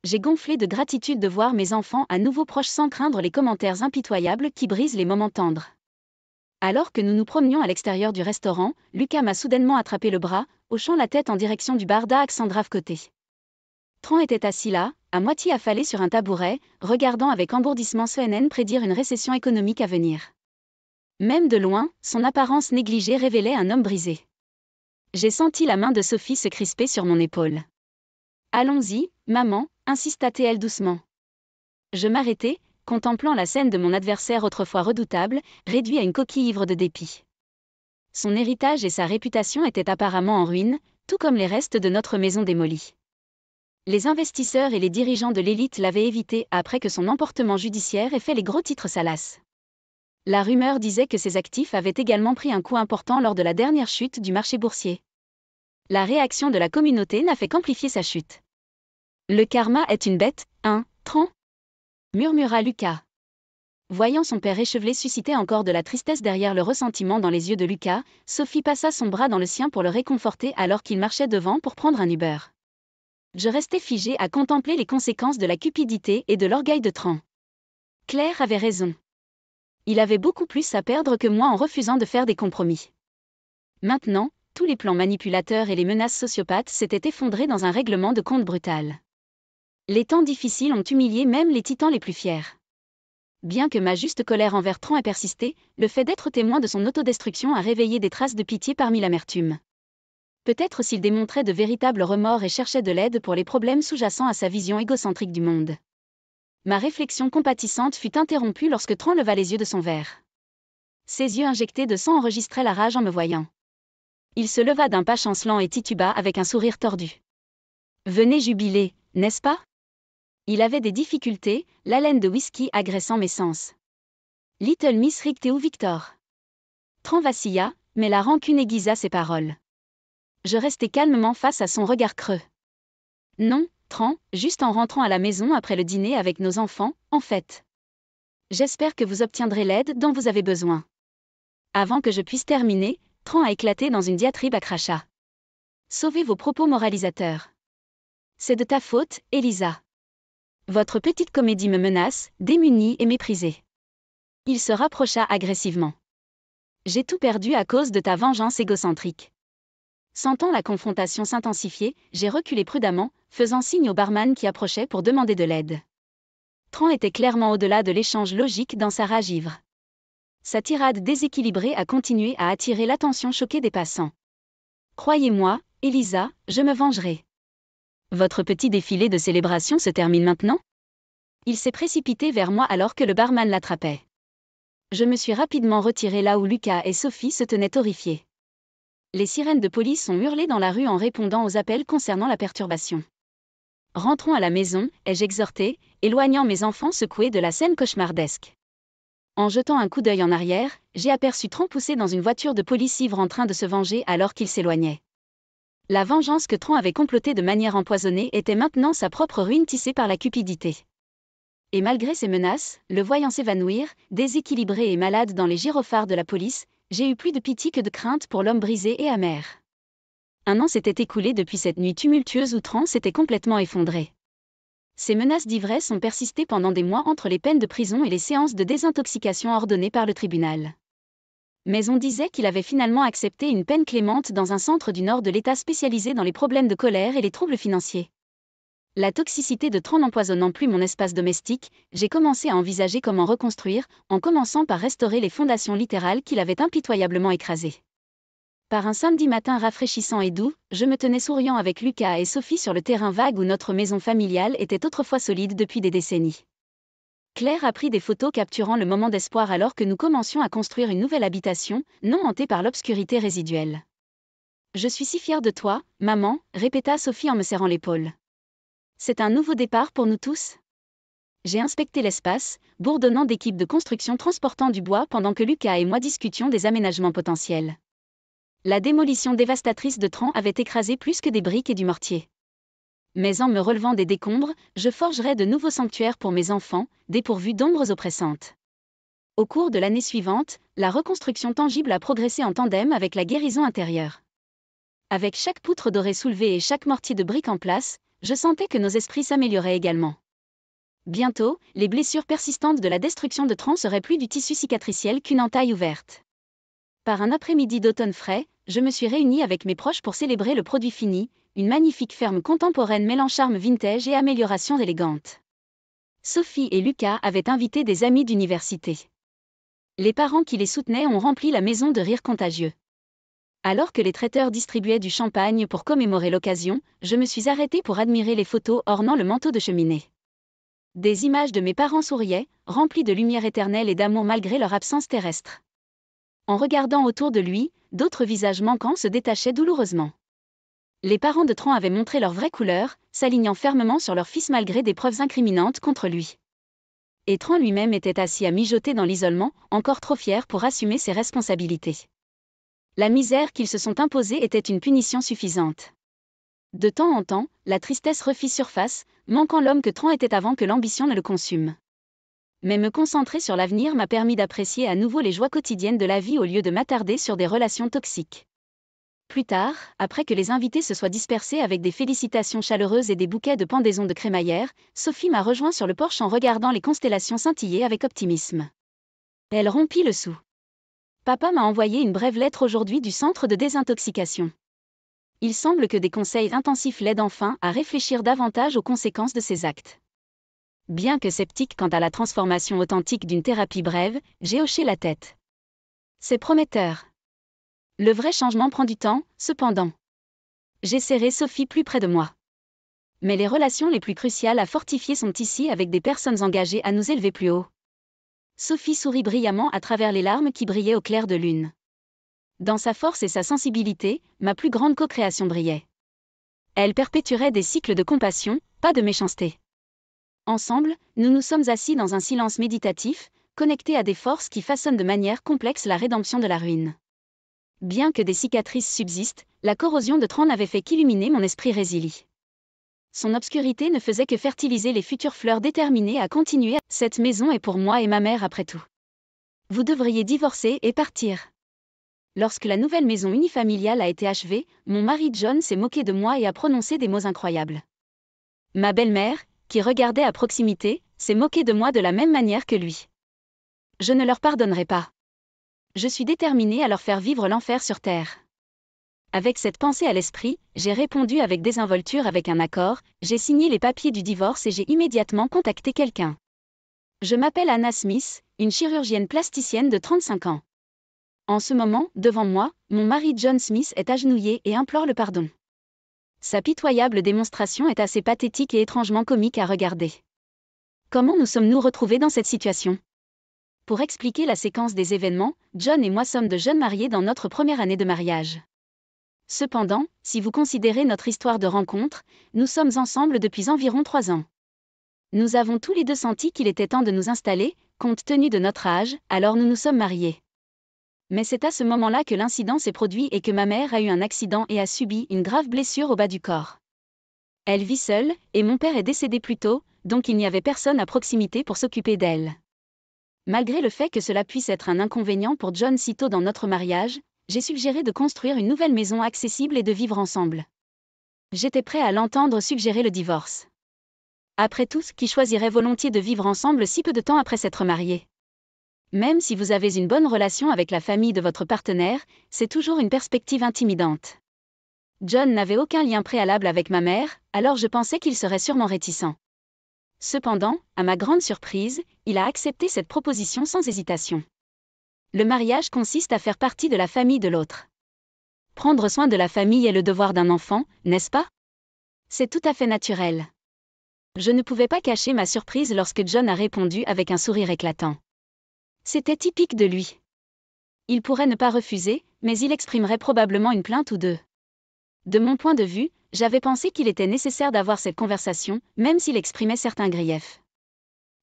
J'ai gonflé de gratitude de voir mes enfants à nouveau proches sans craindre les commentaires impitoyables qui brisent les moments tendres. Alors que nous nous promenions à l'extérieur du restaurant, Lucas m'a soudainement attrapé le bras, hochant la tête en direction du bar d'Alexandra côté. Tran était assis là, à moitié affalé sur un tabouret, regardant avec embourdissement CNN prédire une récession économique à venir. Même de loin, son apparence négligée révélait un homme brisé. J'ai senti la main de Sophie se crisper sur mon épaule. « Allons-y, maman », insista-t-elle doucement. Je m'arrêtai, contemplant la scène de mon adversaire autrefois redoutable, réduit à une coquille ivre de dépit. Son héritage et sa réputation étaient apparemment en ruine, tout comme les restes de notre maison démolie. Les investisseurs et les dirigeants de l'élite l'avaient évité après que son emportement judiciaire ait fait les gros titres salaces. La rumeur disait que ses actifs avaient également pris un coup important lors de la dernière chute du marché boursier. La réaction de la communauté n'a fait qu'amplifier sa chute. « Le karma est une bête, hein, Tran ?» murmura Lucas. Voyant son père échevelé susciter encore de la tristesse derrière le ressentiment dans les yeux de Lucas, Sophie passa son bras dans le sien pour le réconforter alors qu'il marchait devant pour prendre un Uber. Je restais figée à contempler les conséquences de la cupidité et de l'orgueil de Tran. Claire avait raison. Il avait beaucoup plus à perdre que moi en refusant de faire des compromis. Maintenant, tous les plans manipulateurs et les menaces sociopathes s'étaient effondrés dans un règlement de compte brutal. Les temps difficiles ont humilié même les titans les plus fiers. Bien que ma juste colère envers Tran ait persisté, le fait d'être témoin de son autodestruction a réveillé des traces de pitié parmi l'amertume. Peut-être s'il démontrait de véritables remords et cherchait de l'aide pour les problèmes sous-jacents à sa vision égocentrique du monde. Ma réflexion compatissante fut interrompue lorsque Tran leva les yeux de son verre. Ses yeux injectés de sang enregistraient la rage en me voyant. Il se leva d'un pas chancelant et tituba avec un sourire tordu. « Venez jubiler, n'est-ce pas ?» Il avait des difficultés, l'haleine de whisky agressant mes sens. « Little Miss Rick ou Victor ?» Tran vacilla, mais la rancune aiguisa ses paroles. Je restai calmement face à son regard creux. « Non, Tran, juste en rentrant à la maison après le dîner avec nos enfants, en fait. J'espère que vous obtiendrez l'aide dont vous avez besoin. » Avant que je puisse terminer, Tran a éclaté dans une diatribe à crachats. « Sauvez vos propos moralisateurs. C'est de ta faute, Elisa. Votre petite comédie me menace, démunie et méprisée. » Il se rapprocha agressivement. J'ai tout perdu à cause de ta vengeance égocentrique. Sentant la confrontation s'intensifier, j'ai reculé prudemment, faisant signe au barman qui approchait pour demander de l'aide. Tran était clairement au-delà de l'échange logique dans sa rage ivre. Sa tirade déséquilibrée a continué à attirer l'attention choquée des passants. Croyez-moi, Elisa, je me vengerai. Votre petit défilé de célébration se termine maintenant ? Il s'est précipité vers moi alors que le barman l'attrapait. Je me suis rapidement retiré là où Lucas et Sophie se tenaient horrifiés. Les sirènes de police ont hurlé dans la rue en répondant aux appels concernant la perturbation. Rentrons à la maison, ai-je exhorté, éloignant mes enfants secoués de la scène cauchemardesque. En jetant un coup d'œil en arrière, j'ai aperçu Tran poussé dans une voiture de police ivre en train de se venger alors qu'il s'éloignait. La vengeance que Tran avait complotée de manière empoisonnée était maintenant sa propre ruine tissée par la cupidité. Et malgré ces menaces, le voyant s'évanouir, déséquilibré et malade dans les gyrophares de la police, j'ai eu plus de pitié que de crainte pour l'homme brisé et amer. Un an s'était écoulé depuis cette nuit tumultueuse où Tran s'était complètement effondré. Ces menaces d'ivresse ont persisté pendant des mois entre les peines de prison et les séances de désintoxication ordonnées par le tribunal. Mais on disait qu'il avait finalement accepté une peine clémente dans un centre du nord de l'État spécialisé dans les problèmes de colère et les troubles financiers. La toxicité de Tran n'empoisonnant plus mon espace domestique, j'ai commencé à envisager comment reconstruire, en commençant par restaurer les fondations littérales qu'il avait impitoyablement écrasées. Par un samedi matin rafraîchissant et doux, je me tenais souriant avec Lucas et Sophie sur le terrain vague où notre maison familiale était autrefois solide depuis des décennies. Claire a pris des photos capturant le moment d'espoir alors que nous commencions à construire une nouvelle habitation, non hantée par l'obscurité résiduelle. « Je suis si fière de toi, maman », répéta Sophie en me serrant l'épaule. « C'est un nouveau départ pour nous tous ?» J'ai inspecté l'espace, bourdonnant d'équipes de construction transportant du bois pendant que Lucas et moi discutions des aménagements potentiels. La démolition dévastatrice de Tran avait écrasé plus que des briques et du mortier. Mais en me relevant des décombres, je forgerai de nouveaux sanctuaires pour mes enfants, dépourvus d'ombres oppressantes. Au cours de l'année suivante, la reconstruction tangible a progressé en tandem avec la guérison intérieure. Avec chaque poutre dorée soulevée et chaque mortier de briques en place, je sentais que nos esprits s'amélioraient également. Bientôt, les blessures persistantes de la destruction de Tran seraient plus du tissu cicatriciel qu'une entaille ouverte. Par un après-midi d'automne frais, je me suis réunie avec mes proches pour célébrer le produit fini, une magnifique ferme contemporaine mêlant charme vintage et amélioration élégante. Sophie et Lucas avaient invité des amis d'université. Les parents qui les soutenaient ont rempli la maison de rires contagieux. Alors que les traiteurs distribuaient du champagne pour commémorer l'occasion, je me suis arrêtée pour admirer les photos ornant le manteau de cheminée. Des images de mes parents souriaient, remplies de lumière éternelle et d'amour malgré leur absence terrestre. En regardant autour de lui, d'autres visages manquants se détachaient douloureusement. Les parents de Tran avaient montré leur vraie couleur, s'alignant fermement sur leur fils malgré des preuves incriminantes contre lui. Et Tran lui-même était assis à mijoter dans l'isolement, encore trop fier pour assumer ses responsabilités. La misère qu'ils se sont imposée était une punition suffisante. De temps en temps, la tristesse refit surface, manquant l'homme que Tran était avant que l'ambition ne le consume. Mais me concentrer sur l'avenir m'a permis d'apprécier à nouveau les joies quotidiennes de la vie au lieu de m'attarder sur des relations toxiques. Plus tard, après que les invités se soient dispersés avec des félicitations chaleureuses et des bouquets de pendaisons de crémaillère, Sophie m'a rejoint sur le porche en regardant les constellations scintiller avec optimisme. Elle rompit le sou. Papa m'a envoyé une brève lettre aujourd'hui du centre de désintoxication. Il semble que des conseils intensifs l'aident enfin à réfléchir davantage aux conséquences de ses actes. Bien que sceptique quant à la transformation authentique d'une thérapie brève, j'ai hoché la tête. C'est prometteur. Le vrai changement prend du temps, cependant. J'ai serré Sophie plus près de moi. Mais les relations les plus cruciales à fortifier sont ici avec des personnes engagées à nous élever plus haut. Sophie sourit brillamment à travers les larmes qui brillaient au clair de lune. Dans sa force et sa sensibilité, ma plus grande co-création brillait. Elle perpétuerait des cycles de compassion, pas de méchanceté. Ensemble, nous nous sommes assis dans un silence méditatif, connectés à des forces qui façonnent de manière complexe la rédemption de la ruine. Bien que des cicatrices subsistent, la corrosion de Tran n'avait fait qu'illuminer mon esprit résili. Son obscurité ne faisait que fertiliser les futures fleurs déterminées à continuer. Cette maison est pour moi et ma mère après tout. Vous devriez divorcer et partir. Lorsque la nouvelle maison unifamiliale a été achevée, mon mari John s'est moqué de moi et a prononcé des mots incroyables. Ma belle-mère, qui regardait à proximité, s'est moquée de moi de la même manière que lui. Je ne leur pardonnerai pas. Je suis déterminée à leur faire vivre l'enfer sur terre. Avec cette pensée à l'esprit, j'ai répondu avec désinvolture avec un accord, j'ai signé les papiers du divorce et j'ai immédiatement contacté quelqu'un. Je m'appelle Anna Smith, une chirurgienne plasticienne de 35 ans. En ce moment, devant moi, mon mari John Smith est agenouillé et implore le pardon. Sa pitoyable démonstration est assez pathétique et étrangement comique à regarder. Comment nous sommes-nous retrouvés dans cette situation ? Pour expliquer la séquence des événements, John et moi sommes de jeunes mariés dans notre première année de mariage. Cependant, si vous considérez notre histoire de rencontre, nous sommes ensemble depuis environ 3 ans. Nous avons tous les deux senti qu'il était temps de nous installer, compte tenu de notre âge, alors nous nous sommes mariés. Mais c'est à ce moment-là que l'incident s'est produit et que ma mère a eu un accident et a subi une grave blessure au bas du corps. Elle vit seule, et mon père est décédé plus tôt, donc il n'y avait personne à proximité pour s'occuper d'elle. Malgré le fait que cela puisse être un inconvénient pour John si tôt dans notre mariage, j'ai suggéré de construire une nouvelle maison accessible et de vivre ensemble. J'étais prêt à l'entendre suggérer le divorce. Après tout, qui choisirait volontiers de vivre ensemble si peu de temps après s'être marié ? Même si vous avez une bonne relation avec la famille de votre partenaire, c'est toujours une perspective intimidante. John n'avait aucun lien préalable avec ma mère, alors je pensais qu'il serait sûrement réticent. Cependant, à ma grande surprise, il a accepté cette proposition sans hésitation. Le mariage consiste à faire partie de la famille de l'autre. Prendre soin de la famille est le devoir d'un enfant, n'est-ce pas ? C'est tout à fait naturel. Je ne pouvais pas cacher ma surprise lorsque John a répondu avec un sourire éclatant. C'était typique de lui. Il pourrait ne pas refuser, mais il exprimerait probablement une plainte ou deux. De mon point de vue, j'avais pensé qu'il était nécessaire d'avoir cette conversation, même s'il exprimait certains griefs.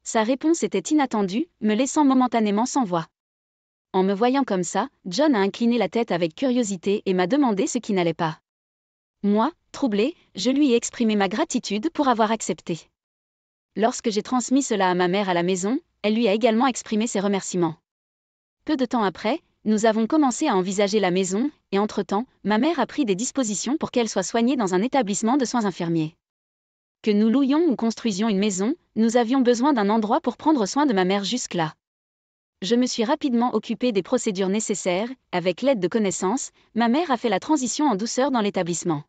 Sa réponse était inattendue, me laissant momentanément sans voix. En me voyant comme ça, John a incliné la tête avec curiosité et m'a demandé ce qui n'allait pas. Moi, troublée, je lui ai exprimé ma gratitude pour avoir accepté. Lorsque j'ai transmis cela à ma mère à la maison, elle lui a également exprimé ses remerciements. Peu de temps après, nous avons commencé à envisager la maison, et entre-temps, ma mère a pris des dispositions pour qu'elle soit soignée dans un établissement de soins infirmiers. Que nous louions ou construisions une maison, nous avions besoin d'un endroit pour prendre soin de ma mère jusque-là. Je me suis rapidement occupée des procédures nécessaires, avec l'aide de connaissances, ma mère a fait la transition en douceur dans l'établissement.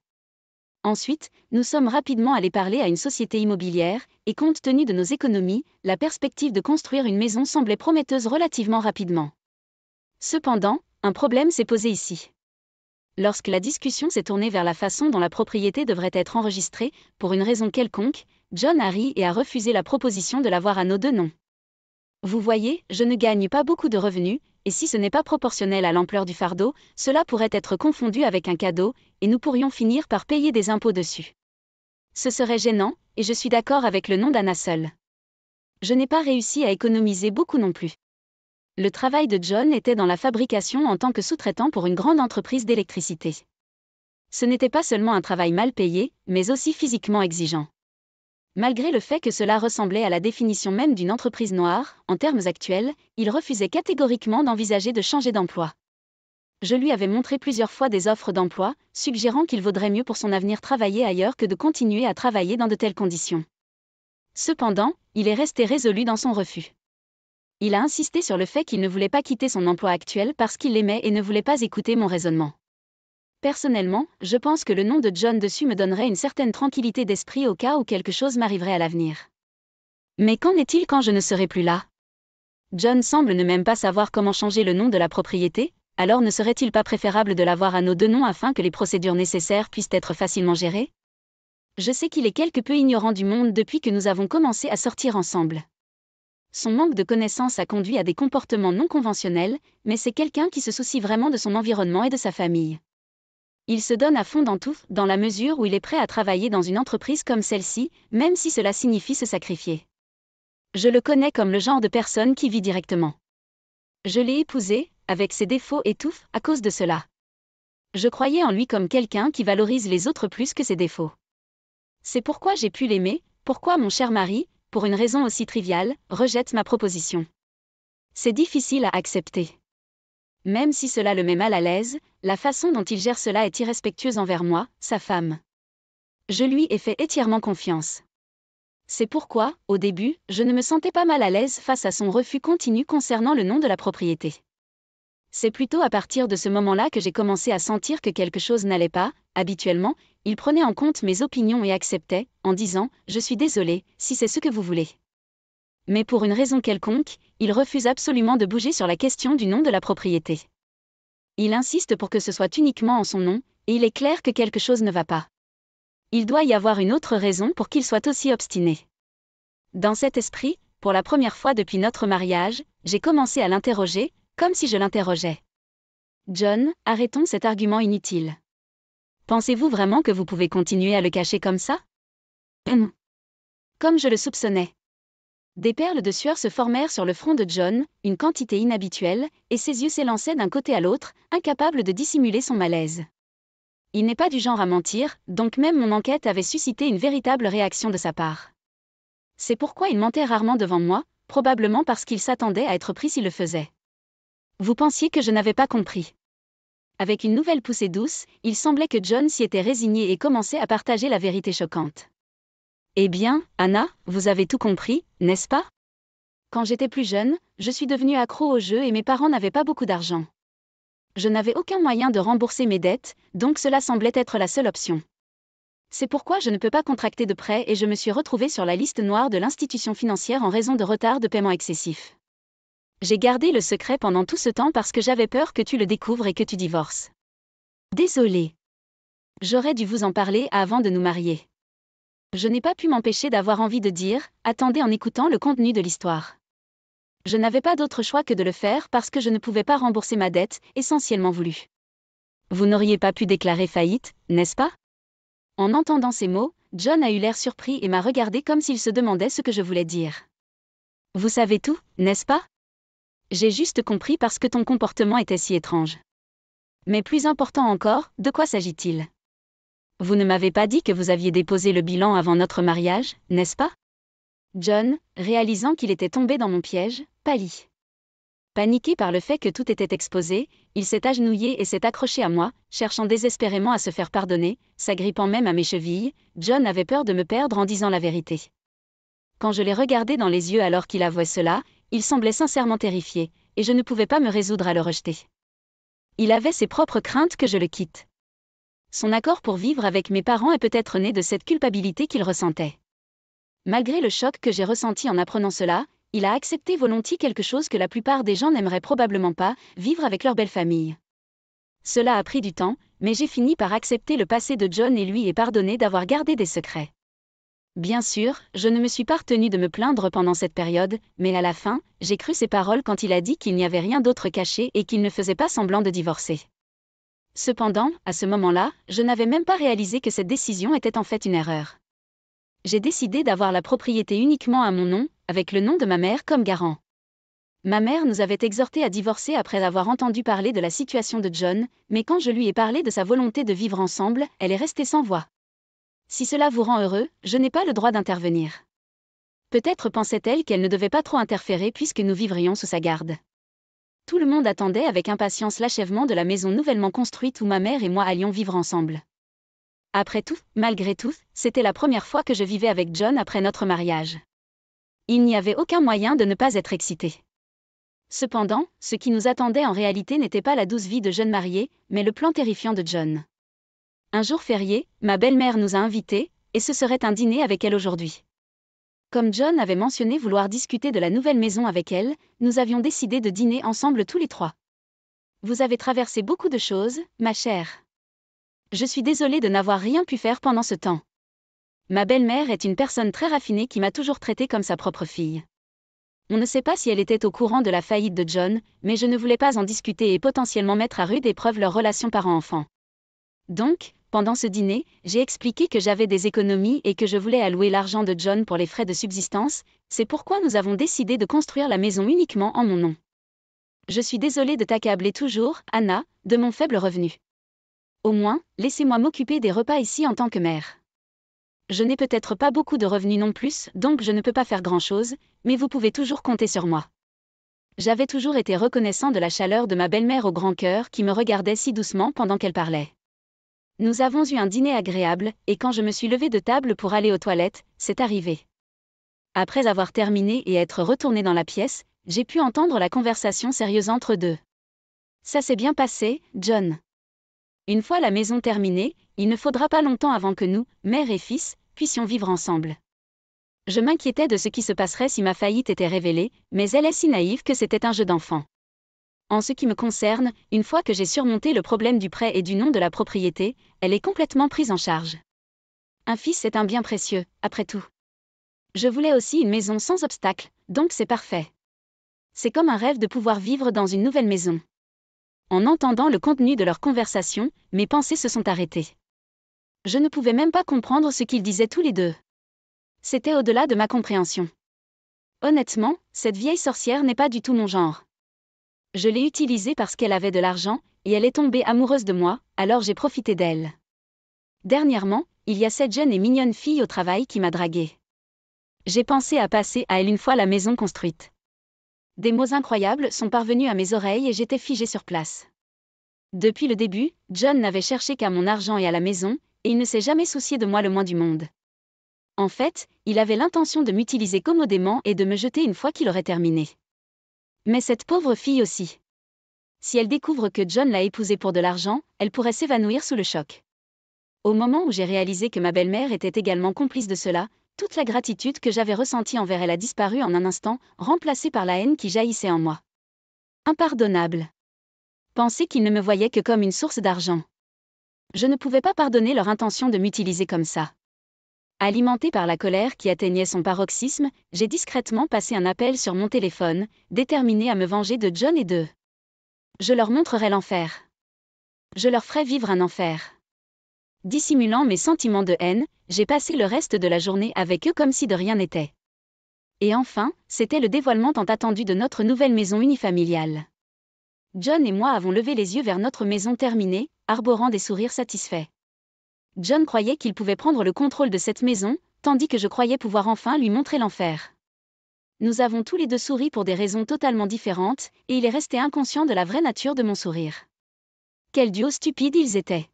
Ensuite, nous sommes rapidement allés parler à une société immobilière, et compte tenu de nos économies, la perspective de construire une maison semblait prometteuse relativement rapidement. Cependant, un problème s'est posé ici. Lorsque la discussion s'est tournée vers la façon dont la propriété devrait être enregistrée, pour une raison quelconque, John a ri et a refusé la proposition de l'avoir à nos deux noms. Vous voyez, je ne gagne pas beaucoup de revenus, et si ce n'est pas proportionnel à l'ampleur du fardeau, cela pourrait être confondu avec un cadeau, et nous pourrions finir par payer des impôts dessus. Ce serait gênant, et je suis d'accord avec le nom d'Anna seule. Je n'ai pas réussi à économiser beaucoup non plus. Le travail de John était dans la fabrication en tant que sous-traitant pour une grande entreprise d'électricité. Ce n'était pas seulement un travail mal payé, mais aussi physiquement exigeant. Malgré le fait que cela ressemblait à la définition même d'une entreprise noire, en termes actuels, il refusait catégoriquement d'envisager de changer d'emploi. Je lui avais montré plusieurs fois des offres d'emploi, suggérant qu'il vaudrait mieux pour son avenir travailler ailleurs que de continuer à travailler dans de telles conditions. Cependant, il est resté résolu dans son refus. Il a insisté sur le fait qu'il ne voulait pas quitter son emploi actuel parce qu'il l'aimait et ne voulait pas écouter mon raisonnement. Personnellement, je pense que le nom de John dessus me donnerait une certaine tranquillité d'esprit au cas où quelque chose m'arriverait à l'avenir. Mais qu'en est-il quand je ne serai plus là ? John semble ne même pas savoir comment changer le nom de la propriété, alors ne serait-il pas préférable de l'avoir à nos deux noms afin que les procédures nécessaires puissent être facilement gérées ? Je sais qu'il est quelque peu ignorant du monde depuis que nous avons commencé à sortir ensemble. Son manque de connaissances a conduit à des comportements non conventionnels, mais c'est quelqu'un qui se soucie vraiment de son environnement et de sa famille. Il se donne à fond dans tout, dans la mesure où il est prêt à travailler dans une entreprise comme celle-ci, même si cela signifie se sacrifier. Je le connais comme le genre de personne qui vit directement. Je l'ai épousé, avec ses défauts et tout, à cause de cela. Je croyais en lui comme quelqu'un qui valorise les autres plus que ses défauts. C'est pourquoi j'ai pu l'aimer, pourquoi mon cher mari, pour une raison aussi triviale, rejette ma proposition. C'est difficile à accepter. Même si cela le met mal à l'aise, la façon dont il gère cela est irrespectueuse envers moi, sa femme. Je lui ai fait entièrement confiance. C'est pourquoi, au début, je ne me sentais pas mal à l'aise face à son refus continu concernant le nom de la propriété. C'est plutôt à partir de ce moment-là que j'ai commencé à sentir que quelque chose n'allait pas. Habituellement, il prenait en compte mes opinions et acceptait, en disant « Je suis désolé, si c'est ce que vous voulez ». Mais pour une raison quelconque, il refuse absolument de bouger sur la question du nom de la propriété. Il insiste pour que ce soit uniquement en son nom, et il est clair que quelque chose ne va pas. Il doit y avoir une autre raison pour qu'il soit aussi obstiné. Dans cet esprit, pour la première fois depuis notre mariage, j'ai commencé à l'interroger, comme si je l'interrogeais. John, arrêtons cet argument inutile. Pensez-vous vraiment que vous pouvez continuer à le cacher comme ça ? Comme je le soupçonnais. Des perles de sueur se formèrent sur le front de John, une quantité inhabituelle, et ses yeux s'élançaient d'un côté à l'autre, incapables de dissimuler son malaise. Il n'est pas du genre à mentir, donc même mon enquête avait suscité une véritable réaction de sa part. C'est pourquoi il mentait rarement devant moi, probablement parce qu'il s'attendait à être pris s'il le faisait. Vous pensiez que je n'avais pas compris. Avec une nouvelle poussée douce, il semblait que John s'y était résigné et commençait à partager la vérité choquante. Eh bien, Anna, vous avez tout compris, n'est-ce pas ? Quand j'étais plus jeune, je suis devenue accro au jeu et mes parents n'avaient pas beaucoup d'argent. Je n'avais aucun moyen de rembourser mes dettes, donc cela semblait être la seule option. C'est pourquoi je ne peux pas contracter de prêt et je me suis retrouvée sur la liste noire de l'institution financière en raison de retard de paiement excessif. J'ai gardé le secret pendant tout ce temps parce que j'avais peur que tu le découvres et que tu divorces. Désolée. J'aurais dû vous en parler avant de nous marier. Je n'ai pas pu m'empêcher d'avoir envie de dire « Attendez en écoutant le contenu de l'histoire ». Je n'avais pas d'autre choix que de le faire parce que je ne pouvais pas rembourser ma dette, essentiellement voulue. Vous n'auriez pas pu déclarer faillite, n'est-ce pas ? En entendant ces mots, John a eu l'air surpris et m'a regardé comme s'il se demandait ce que je voulais dire. Vous savez tout, n'est-ce pas ? J'ai juste compris parce que ton comportement était si étrange. Mais plus important encore, de quoi s'agit-il ? Vous ne m'avez pas dit que vous aviez déposé le bilan avant notre mariage, n'est-ce pas ? John, réalisant qu'il était tombé dans mon piège, pâlit. Paniqué par le fait que tout était exposé, il s'est agenouillé et s'est accroché à moi, cherchant désespérément à se faire pardonner, s'agrippant même à mes chevilles. John avait peur de me perdre en disant la vérité. Quand je l'ai regardé dans les yeux alors qu'il avouait cela, il semblait sincèrement terrifié, et je ne pouvais pas me résoudre à le rejeter. Il avait ses propres craintes que je le quitte. Son accord pour vivre avec mes parents est peut-être né de cette culpabilité qu'il ressentait. Malgré le choc que j'ai ressenti en apprenant cela, il a accepté volontiers quelque chose que la plupart des gens n'aimeraient probablement pas, vivre avec leur belle famille. Cela a pris du temps, mais j'ai fini par accepter le passé de John et lui pardonner d'avoir gardé des secrets. Bien sûr, je ne me suis pas retenue de me plaindre pendant cette période, mais à la fin, j'ai cru ses paroles quand il a dit qu'il n'y avait rien d'autre caché et qu'il ne faisait pas semblant de divorcer. Cependant, à ce moment-là, je n'avais même pas réalisé que cette décision était en fait une erreur. J'ai décidé d'avoir la propriété uniquement à mon nom, avec le nom de ma mère comme garant. Ma mère nous avait exhortés à divorcer après avoir entendu parler de la situation de John, mais quand je lui ai parlé de sa volonté de vivre ensemble, elle est restée sans voix. Si cela vous rend heureux, je n'ai pas le droit d'intervenir. Peut-être pensait-elle qu'elle ne devait pas trop interférer puisque nous vivrions sous sa garde. Tout le monde attendait avec impatience l'achèvement de la maison nouvellement construite où ma mère et moi allions vivre ensemble. Après tout, malgré tout, c'était la première fois que je vivais avec John après notre mariage. Il n'y avait aucun moyen de ne pas être excité. Cependant, ce qui nous attendait en réalité n'était pas la douce vie de jeune mariée, mais le plan terrifiant de John. Un jour férié, ma belle-mère nous a invités, et ce serait un dîner avec elle aujourd'hui. Comme John avait mentionné vouloir discuter de la nouvelle maison avec elle, nous avions décidé de dîner ensemble tous les trois. Vous avez traversé beaucoup de choses, ma chère. Je suis désolée de n'avoir rien pu faire pendant ce temps. Ma belle-mère est une personne très raffinée qui m'a toujours traitée comme sa propre fille. On ne sait pas si elle était au courant de la faillite de John, mais je ne voulais pas en discuter et potentiellement mettre à rude épreuve leur relation parent-enfant. Donc, pendant ce dîner, j'ai expliqué que j'avais des économies et que je voulais allouer l'argent de John pour les frais de subsistance, c'est pourquoi nous avons décidé de construire la maison uniquement en mon nom. Je suis désolée de t'accabler toujours, Anna, de mon faible revenu. Au moins, laissez-moi m'occuper des repas ici en tant que mère. Je n'ai peut-être pas beaucoup de revenus non plus, donc je ne peux pas faire grand-chose, mais vous pouvez toujours compter sur moi. J'avais toujours été reconnaissant de la chaleur de ma belle-mère au grand cœur qui me regardait si doucement pendant qu'elle parlait. Nous avons eu un dîner agréable, et quand je me suis levée de table pour aller aux toilettes, c'est arrivé. Après avoir terminé et être retournée dans la pièce, j'ai pu entendre la conversation sérieuse entre eux deux. Ça s'est bien passé, John. Une fois la maison terminée, il ne faudra pas longtemps avant que nous, mère et fils, puissions vivre ensemble. Je m'inquiétais de ce qui se passerait si ma faillite était révélée, mais elle est si naïve que c'était un jeu d'enfant. En ce qui me concerne, une fois que j'ai surmonté le problème du prêt et du nom de la propriété, elle est complètement prise en charge. Un fils est un bien précieux, après tout. Je voulais aussi une maison sans obstacle, donc c'est parfait. C'est comme un rêve de pouvoir vivre dans une nouvelle maison. En entendant le contenu de leur conversation, mes pensées se sont arrêtées. Je ne pouvais même pas comprendre ce qu'ils disaient tous les deux. C'était au-delà de ma compréhension. Honnêtement, cette vieille sorcière n'est pas du tout mon genre. Je l'ai utilisée parce qu'elle avait de l'argent, et elle est tombée amoureuse de moi, alors j'ai profité d'elle. Dernièrement, il y a cette jeune et mignonne fille au travail qui m'a draguée. J'ai pensé à passer à elle une fois la maison construite. Des mots incroyables sont parvenus à mes oreilles et j'étais figée sur place. Depuis le début, John n'avait cherché qu'à mon argent et à la maison, et il ne s'est jamais soucié de moi le moins du monde. En fait, il avait l'intention de m'utiliser commodément et de me jeter une fois qu'il aurait terminé. Mais cette pauvre fille aussi. Si elle découvre que John l'a épousée pour de l'argent, elle pourrait s'évanouir sous le choc. Au moment où j'ai réalisé que ma belle-mère était également complice de cela, toute la gratitude que j'avais ressentie envers elle a disparu en un instant, remplacée par la haine qui jaillissait en moi. Impardonnable. Penser qu'ils ne me voyaient que comme une source d'argent. Je ne pouvais pas pardonner leur intention de m'utiliser comme ça. Alimenté par la colère qui atteignait son paroxysme, j'ai discrètement passé un appel sur mon téléphone, déterminé à me venger de John et d'eux. Je leur montrerai l'enfer. Je leur ferai vivre un enfer. Dissimulant mes sentiments de haine, j'ai passé le reste de la journée avec eux comme si de rien n'était. Et enfin, c'était le dévoilement tant attendu de notre nouvelle maison unifamiliale. John et moi avons levé les yeux vers notre maison terminée, arborant des sourires satisfaits. John croyait qu'il pouvait prendre le contrôle de cette maison, tandis que je croyais pouvoir enfin lui montrer l'enfer. Nous avons tous les deux souri pour des raisons totalement différentes, et il est resté inconscient de la vraie nature de mon sourire. Quel duo stupide ils étaient.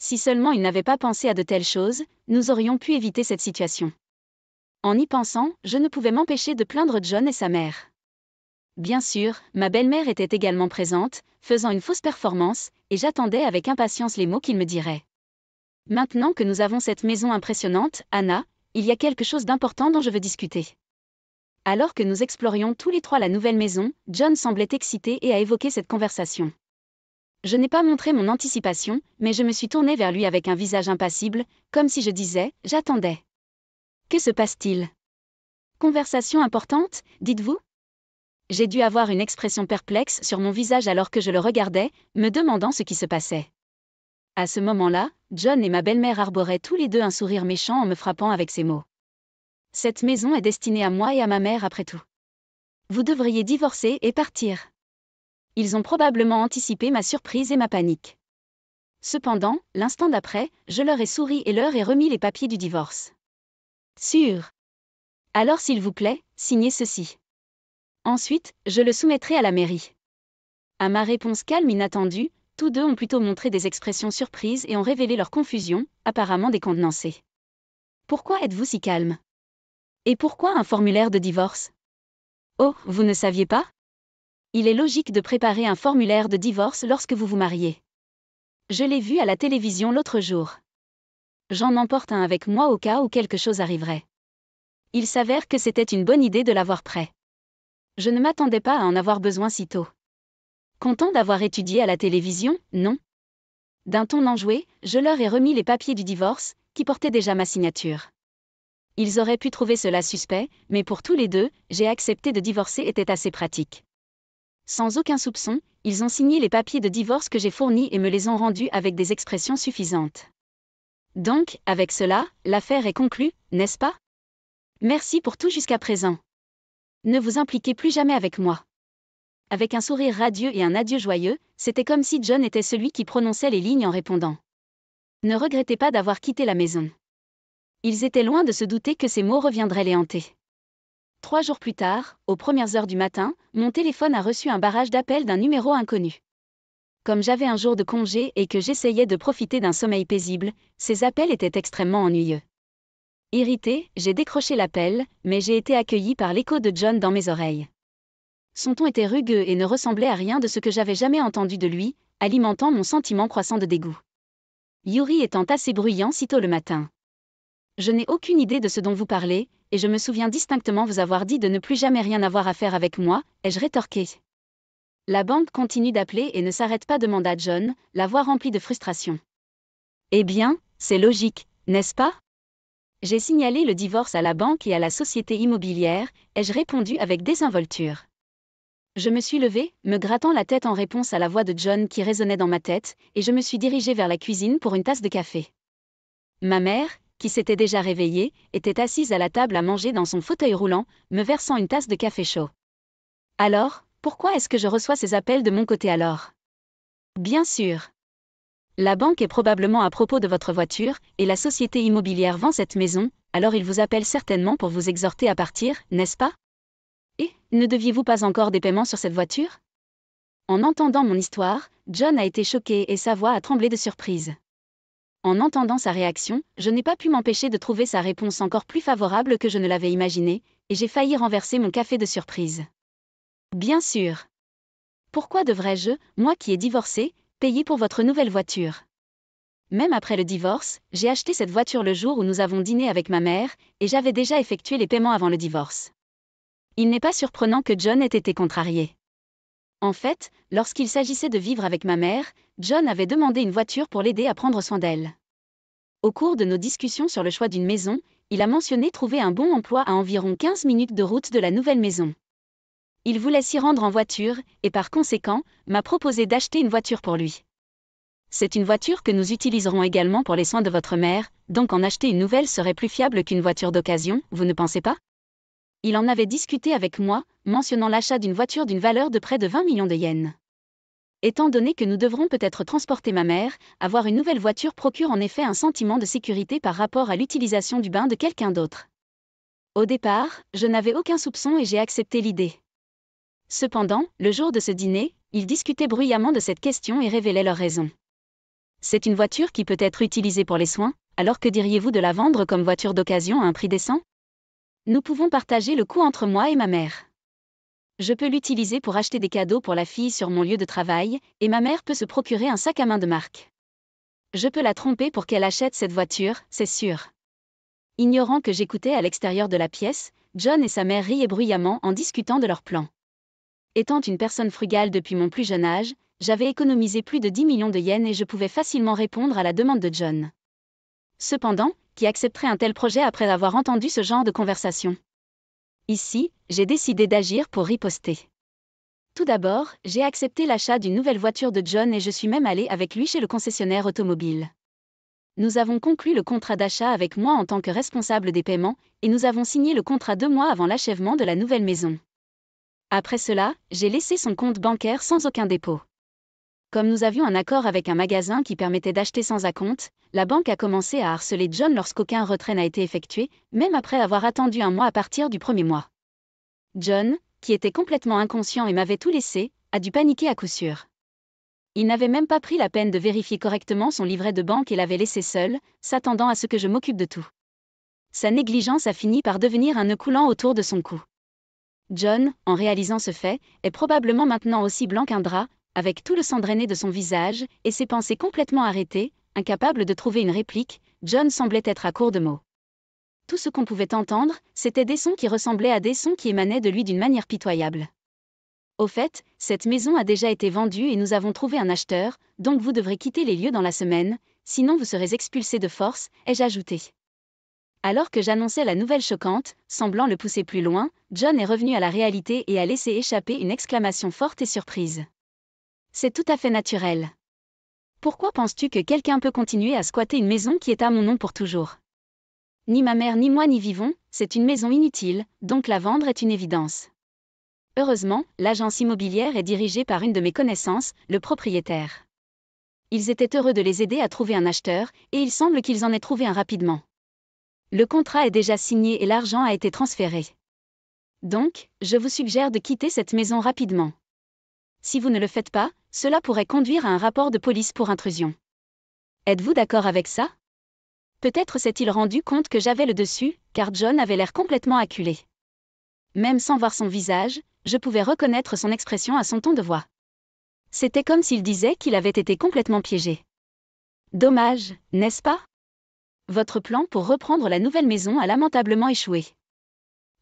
Si seulement ils n'avaient pas pensé à de telles choses, nous aurions pu éviter cette situation. En y pensant, je ne pouvais m'empêcher de plaindre John et sa mère. Bien sûr, ma belle-mère était également présente, faisant une fausse performance, et j'attendais avec impatience les mots qu'il me dirait. Maintenant que nous avons cette maison impressionnante, Anna, il y a quelque chose d'important dont je veux discuter. Alors que nous explorions tous les trois la nouvelle maison, John semblait excité et a évoqué cette conversation. Je n'ai pas montré mon anticipation, mais je me suis tournée vers lui avec un visage impassible, comme si je disais « J'attendais ». Que se passe-t-il? Conversation importante, dites-vous? J'ai dû avoir une expression perplexe sur mon visage alors que je le regardais, me demandant ce qui se passait. À ce moment-là, John et ma belle-mère arboraient tous les deux un sourire méchant en me frappant avec ces mots. Cette maison est destinée à moi et à ma mère après tout. Vous devriez divorcer et partir. Ils ont probablement anticipé ma surprise et ma panique. Cependant, l'instant d'après, je leur ai souri et leur ai remis les papiers du divorce. Sûr. Alors s'il vous plaît, signez ceci. Ensuite, je le soumettrai à la mairie. À ma réponse calme inattendue, tous deux ont plutôt montré des expressions surprises et ont révélé leur confusion, apparemment décontenancée. Pourquoi êtes-vous si calme? Et pourquoi un formulaire de divorce? Oh, vous ne saviez pas? Il est logique de préparer un formulaire de divorce lorsque vous vous mariez. Je l'ai vu à la télévision l'autre jour. J'en emporte un avec moi au cas où quelque chose arriverait. Il s'avère que c'était une bonne idée de l'avoir prêt. Je ne m'attendais pas à en avoir besoin si tôt. Content d'avoir étudié à la télévision, non? D'un ton enjoué, je leur ai remis les papiers du divorce, qui portaient déjà ma signature. Ils auraient pu trouver cela suspect, mais pour tous les deux, j'ai accepté de divorcer était assez pratique. Sans aucun soupçon, ils ont signé les papiers de divorce que j'ai fournis et me les ont rendus avec des expressions suffisantes. Donc, avec cela, l'affaire est conclue, n'est-ce pas? Merci pour tout jusqu'à présent. Ne vous impliquez plus jamais avec moi. Avec un sourire radieux et un adieu joyeux, c'était comme si John était celui qui prononçait les lignes en répondant. Ne regrettez pas d'avoir quitté la maison. Ils étaient loin de se douter que ces mots reviendraient les hanter. 3 jours plus tard, aux premières heures du matin, mon téléphone a reçu un barrage d'appels d'un numéro inconnu. Comme j'avais un jour de congé et que j'essayais de profiter d'un sommeil paisible, ces appels étaient extrêmement ennuyeux. Irrité, j'ai décroché l'appel, mais j'ai été accueilli par l'écho de John dans mes oreilles. Son ton était rugueux et ne ressemblait à rien de ce que j'avais jamais entendu de lui, alimentant mon sentiment croissant de dégoût. Yuri étant assez bruyant si tôt le matin. Je n'ai aucune idée de ce dont vous parlez, et je me souviens distinctement vous avoir dit de ne plus jamais rien avoir à faire avec moi, ai-je rétorqué. La banque continue d'appeler et ne s'arrête pas, demanda John, la voix remplie de frustration. Eh bien, c'est logique, n'est-ce pas? J'ai signalé le divorce à la banque et à la société immobilière, ai-je répondu avec désinvolture. Je me suis levée, me grattant la tête en réponse à la voix de John qui résonnait dans ma tête, et je me suis dirigée vers la cuisine pour une tasse de café. Ma mère, qui s'était déjà réveillée, était assise à la table à manger dans son fauteuil roulant, me versant une tasse de café chaud. Alors, pourquoi est-ce que je reçois ces appels de mon côté alors? Bien sûr. La banque est probablement à propos de votre voiture, et la société immobilière vend cette maison, alors ils vous appellent certainement pour vous exhorter à partir, n'est-ce pas? Et, ne deviez-vous pas encore des paiements sur cette voiture? En entendant mon histoire, John a été choqué et sa voix a tremblé de surprise. En entendant sa réaction, je n'ai pas pu m'empêcher de trouver sa réponse encore plus favorable que je ne l'avais imaginé, et j'ai failli renverser mon café de surprise. Bien sûr. Pourquoi devrais-je, moi qui ai divorcé, payer pour votre nouvelle voiture? Même après le divorce, j'ai acheté cette voiture le jour où nous avons dîné avec ma mère, et j'avais déjà effectué les paiements avant le divorce. Il n'est pas surprenant que John ait été contrarié. En fait, lorsqu'il s'agissait de vivre avec ma mère, John avait demandé une voiture pour l'aider à prendre soin d'elle. Au cours de nos discussions sur le choix d'une maison, il a mentionné trouver un bon emploi à environ 15 minutes de route de la nouvelle maison. Il voulait s'y rendre en voiture, et par conséquent, m'a proposé d'acheter une voiture pour lui. C'est une voiture que nous utiliserons également pour les soins de votre mère, donc en acheter une nouvelle serait plus fiable qu'une voiture d'occasion, vous ne pensez pas? Il en avait discuté avec moi, mentionnant l'achat d'une voiture d'une valeur de près de 20 millions de yens. Étant donné que nous devrons peut-être transporter ma mère, avoir une nouvelle voiture procure en effet un sentiment de sécurité par rapport à l'utilisation du bain de quelqu'un d'autre. Au départ, je n'avais aucun soupçon et j'ai accepté l'idée. Cependant, le jour de ce dîner, ils discutaient bruyamment de cette question et révélaient leurs raisons. C'est une voiture qui peut être utilisée pour les soins, alors que diriez-vous de la vendre comme voiture d'occasion à un prix décent? Nous pouvons partager le coût entre moi et ma mère. Je peux l'utiliser pour acheter des cadeaux pour la fille sur mon lieu de travail, et ma mère peut se procurer un sac à main de marque. Je peux la tromper pour qu'elle achète cette voiture, c'est sûr. Ignorant que j'écoutais à l'extérieur de la pièce, John et sa mère riaient bruyamment en discutant de leurs plans. Étant une personne frugale depuis mon plus jeune âge, j'avais économisé plus de 10 millions de yens et je pouvais facilement répondre à la demande de John. Cependant, qui accepterait un tel projet après avoir entendu ce genre de conversation? Ici, j'ai décidé d'agir pour riposter. Tout d'abord, j'ai accepté l'achat d'une nouvelle voiture de John et je suis même allée avec lui chez le concessionnaire automobile. Nous avons conclu le contrat d'achat avec moi en tant que responsable des paiements, et nous avons signé le contrat 2 mois avant l'achèvement de la nouvelle maison. Après cela, j'ai laissé son compte bancaire sans aucun dépôt. Comme nous avions un accord avec un magasin qui permettait d'acheter sans acompte, la banque a commencé à harceler John lorsqu'aucun retrait n'a été effectué, même après avoir attendu un mois à partir du premier mois. John, qui était complètement inconscient et m'avait tout laissé, a dû paniquer à coup sûr. Il n'avait même pas pris la peine de vérifier correctement son livret de banque et l'avait laissé seul, s'attendant à ce que je m'occupe de tout. Sa négligence a fini par devenir un nœud coulant autour de son cou. John, en réalisant ce fait, est probablement maintenant aussi blanc qu'un drap, avec tout le sang drainé de son visage, et ses pensées complètement arrêtées, incapable de trouver une réplique, John semblait être à court de mots. Tout ce qu'on pouvait entendre, c'était des sons qui ressemblaient à des sons qui émanaient de lui d'une manière pitoyable. Au fait, cette maison a déjà été vendue et nous avons trouvé un acheteur, donc vous devrez quitter les lieux dans la semaine, sinon vous serez expulsé de force, ai-je ajouté. Alors que j'annonçais la nouvelle choquante, semblant le pousser plus loin, John est revenu à la réalité et a laissé échapper une exclamation forte et surprise. C'est tout à fait naturel. Pourquoi penses-tu que quelqu'un peut continuer à squatter une maison qui est à mon nom pour toujours? Ni ma mère ni moi n'y vivons, c'est une maison inutile, donc la vendre est une évidence. Heureusement, l'agence immobilière est dirigée par une de mes connaissances, le propriétaire. Ils étaient heureux de les aider à trouver un acheteur, et il semble qu'ils en aient trouvé un rapidement. Le contrat est déjà signé et l'argent a été transféré. Donc, je vous suggère de quitter cette maison rapidement. Si vous ne le faites pas, cela pourrait conduire à un rapport de police pour intrusion. Êtes-vous d'accord avec ça? Peut-être s'est-il rendu compte que j'avais le dessus, car John avait l'air complètement acculé. Même sans voir son visage, je pouvais reconnaître son expression à son ton de voix. C'était comme s'il disait qu'il avait été complètement piégé. Dommage, n'est-ce pas? Votre plan pour reprendre la nouvelle maison a lamentablement échoué.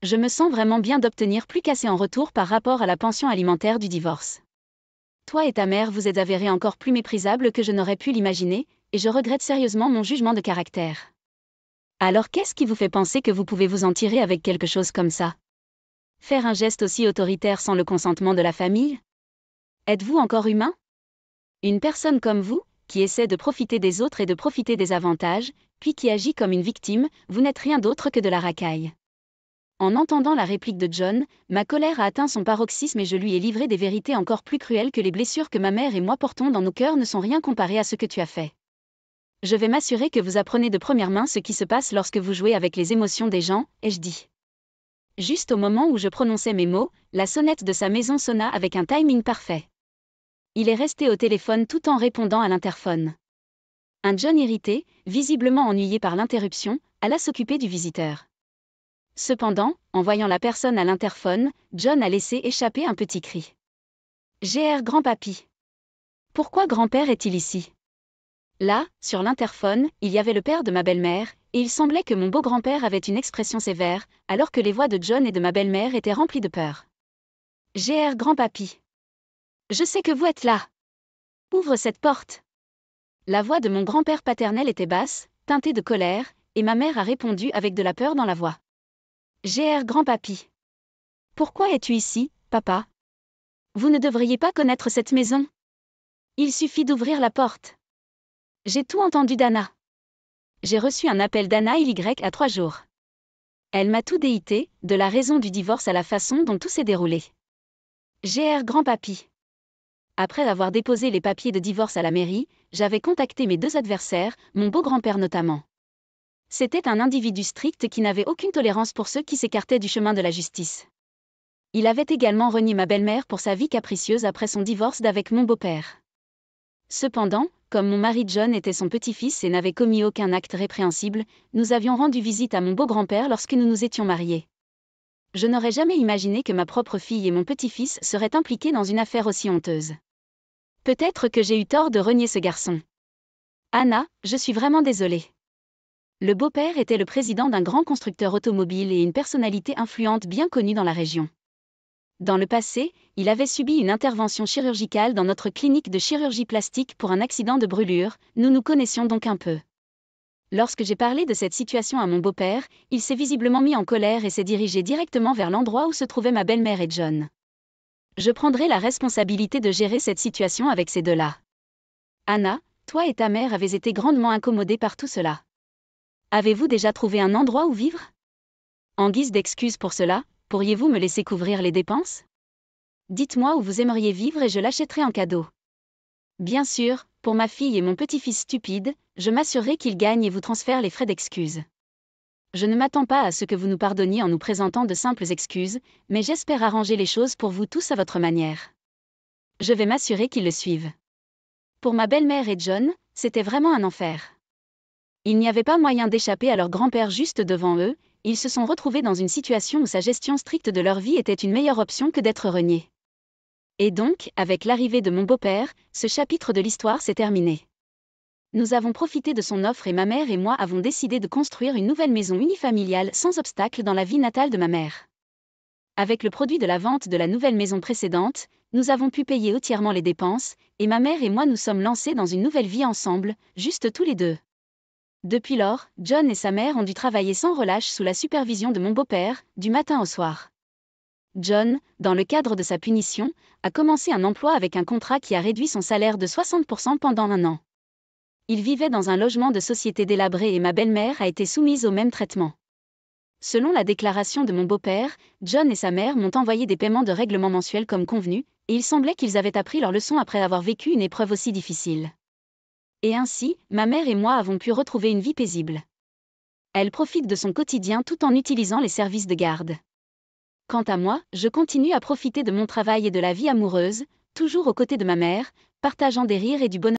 Je me sens vraiment bien d'obtenir plus qu'assez en retour par rapport à la pension alimentaire du divorce. Toi et ta mère vous êtes avérés encore plus méprisables que je n'aurais pu l'imaginer, et je regrette sérieusement mon jugement de caractère. Alors qu'est-ce qui vous fait penser que vous pouvez vous en tirer avec quelque chose comme ça? Faire un geste aussi autoritaire sans le consentement de la famille? Êtes-vous encore humain? Une personne comme vous, qui essaie de profiter des autres et de profiter des avantages, puis qui agit comme une victime, vous n'êtes rien d'autre que de la racaille. En entendant la réplique de John, ma colère a atteint son paroxysme et je lui ai livré des vérités encore plus cruelles que les blessures que ma mère et moi portons dans nos cœurs ne sont rien comparées à ce que tu as fait. Je vais m'assurer que vous apprenez de première main ce qui se passe lorsque vous jouez avec les émotions des gens, ai-je dit. Juste au moment où je prononçais mes mots, la sonnette de sa maison sonna avec un timing parfait. Il est resté au téléphone tout en répondant à l'interphone. Un John irrité, visiblement ennuyé par l'interruption, alla s'occuper du visiteur. Cependant, en voyant la personne à l'interphone, John a laissé échapper un petit cri. « Gr. Grand-papy. Pourquoi grand-père est-il ici ?» Là, sur l'interphone, il y avait le père de ma belle-mère, et il semblait que mon beau-grand-père avait une expression sévère, alors que les voix de John et de ma belle-mère étaient remplies de peur. « Gr. Grand-papy. Je sais que vous êtes là. Ouvre cette porte. » La voix de mon grand-père paternel était basse, teintée de colère, et ma mère a répondu avec de la peur dans la voix. « Gr. Grand-papy. Pourquoi es-tu ici, papa? Vous ne devriez pas connaître cette maison. Il suffit d'ouvrir la porte. J'ai tout entendu d'Anna. J'ai reçu un appel d'Anna il y a 3 jours. Elle m'a tout déhité, de la raison du divorce à la façon dont tout s'est déroulé. Gr. Grand-papy. Après avoir déposé les papiers de divorce à la mairie, j'avais contacté mes 2 adversaires, mon beau-grand-père notamment. C'était un individu strict qui n'avait aucune tolérance pour ceux qui s'écartaient du chemin de la justice. Il avait également renié ma belle-mère pour sa vie capricieuse après son divorce d'avec mon beau-père. Cependant, comme mon mari John était son petit-fils et n'avait commis aucun acte répréhensible, nous avions rendu visite à mon beau-grand-père lorsque nous nous étions mariés. Je n'aurais jamais imaginé que ma propre fille et mon petit-fils seraient impliqués dans une affaire aussi honteuse. Peut-être que j'ai eu tort de renier ce garçon. Anna, je suis vraiment désolée. Le beau-père était le président d'un grand constructeur automobile et une personnalité influente bien connue dans la région. Dans le passé, il avait subi une intervention chirurgicale dans notre clinique de chirurgie plastique pour un accident de brûlure, nous nous connaissions donc un peu. Lorsque j'ai parlé de cette situation à mon beau-père, il s'est visiblement mis en colère et s'est dirigé directement vers l'endroit où se trouvaient ma belle-mère et John. Je prendrai la responsabilité de gérer cette situation avec ces 2-là. Anna, toi et ta mère avez été grandement incommodés par tout cela. Avez-vous déjà trouvé un endroit où vivre? En guise d'excuse pour cela, pourriez-vous me laisser couvrir les dépenses? Dites-moi où vous aimeriez vivre et je l'achèterai en cadeau. Bien sûr, pour ma fille et mon petit-fils stupide, je m'assurerai qu'ils gagnent et vous transfèrent les frais d'excuse. Je ne m'attends pas à ce que vous nous pardonniez en nous présentant de simples excuses, mais j'espère arranger les choses pour vous tous à votre manière. Je vais m'assurer qu'ils le suivent. Pour ma belle-mère et John, c'était vraiment un enfer. Il n'y avait pas moyen d'échapper à leur grand-père juste devant eux, ils se sont retrouvés dans une situation où sa gestion stricte de leur vie était une meilleure option que d'être reniés. Et donc, avec l'arrivée de mon beau-père, ce chapitre de l'histoire s'est terminé. Nous avons profité de son offre et ma mère et moi avons décidé de construire une nouvelle maison unifamiliale sans obstacle dans la ville natale de ma mère. Avec le produit de la vente de la nouvelle maison précédente, nous avons pu payer entièrement les dépenses, et ma mère et moi nous sommes lancés dans une nouvelle vie ensemble, juste tous les 2. Depuis lors, John et sa mère ont dû travailler sans relâche sous la supervision de mon beau-père, du matin au soir. John, dans le cadre de sa punition, a commencé un emploi avec un contrat qui a réduit son salaire de 60% pendant 1 an. Il vivait dans un logement de société délabré et ma belle-mère a été soumise au même traitement. Selon la déclaration de mon beau-père, John et sa mère m'ont envoyé des paiements de règlement mensuels comme convenu, et il semblait qu'ils avaient appris leur leçon après avoir vécu une épreuve aussi difficile. Et ainsi, ma mère et moi avons pu retrouver une vie paisible. Elle profite de son quotidien tout en utilisant les services de garde. Quant à moi, je continue à profiter de mon travail et de la vie amoureuse, toujours aux côtés de ma mère, partageant des rires et du bonheur.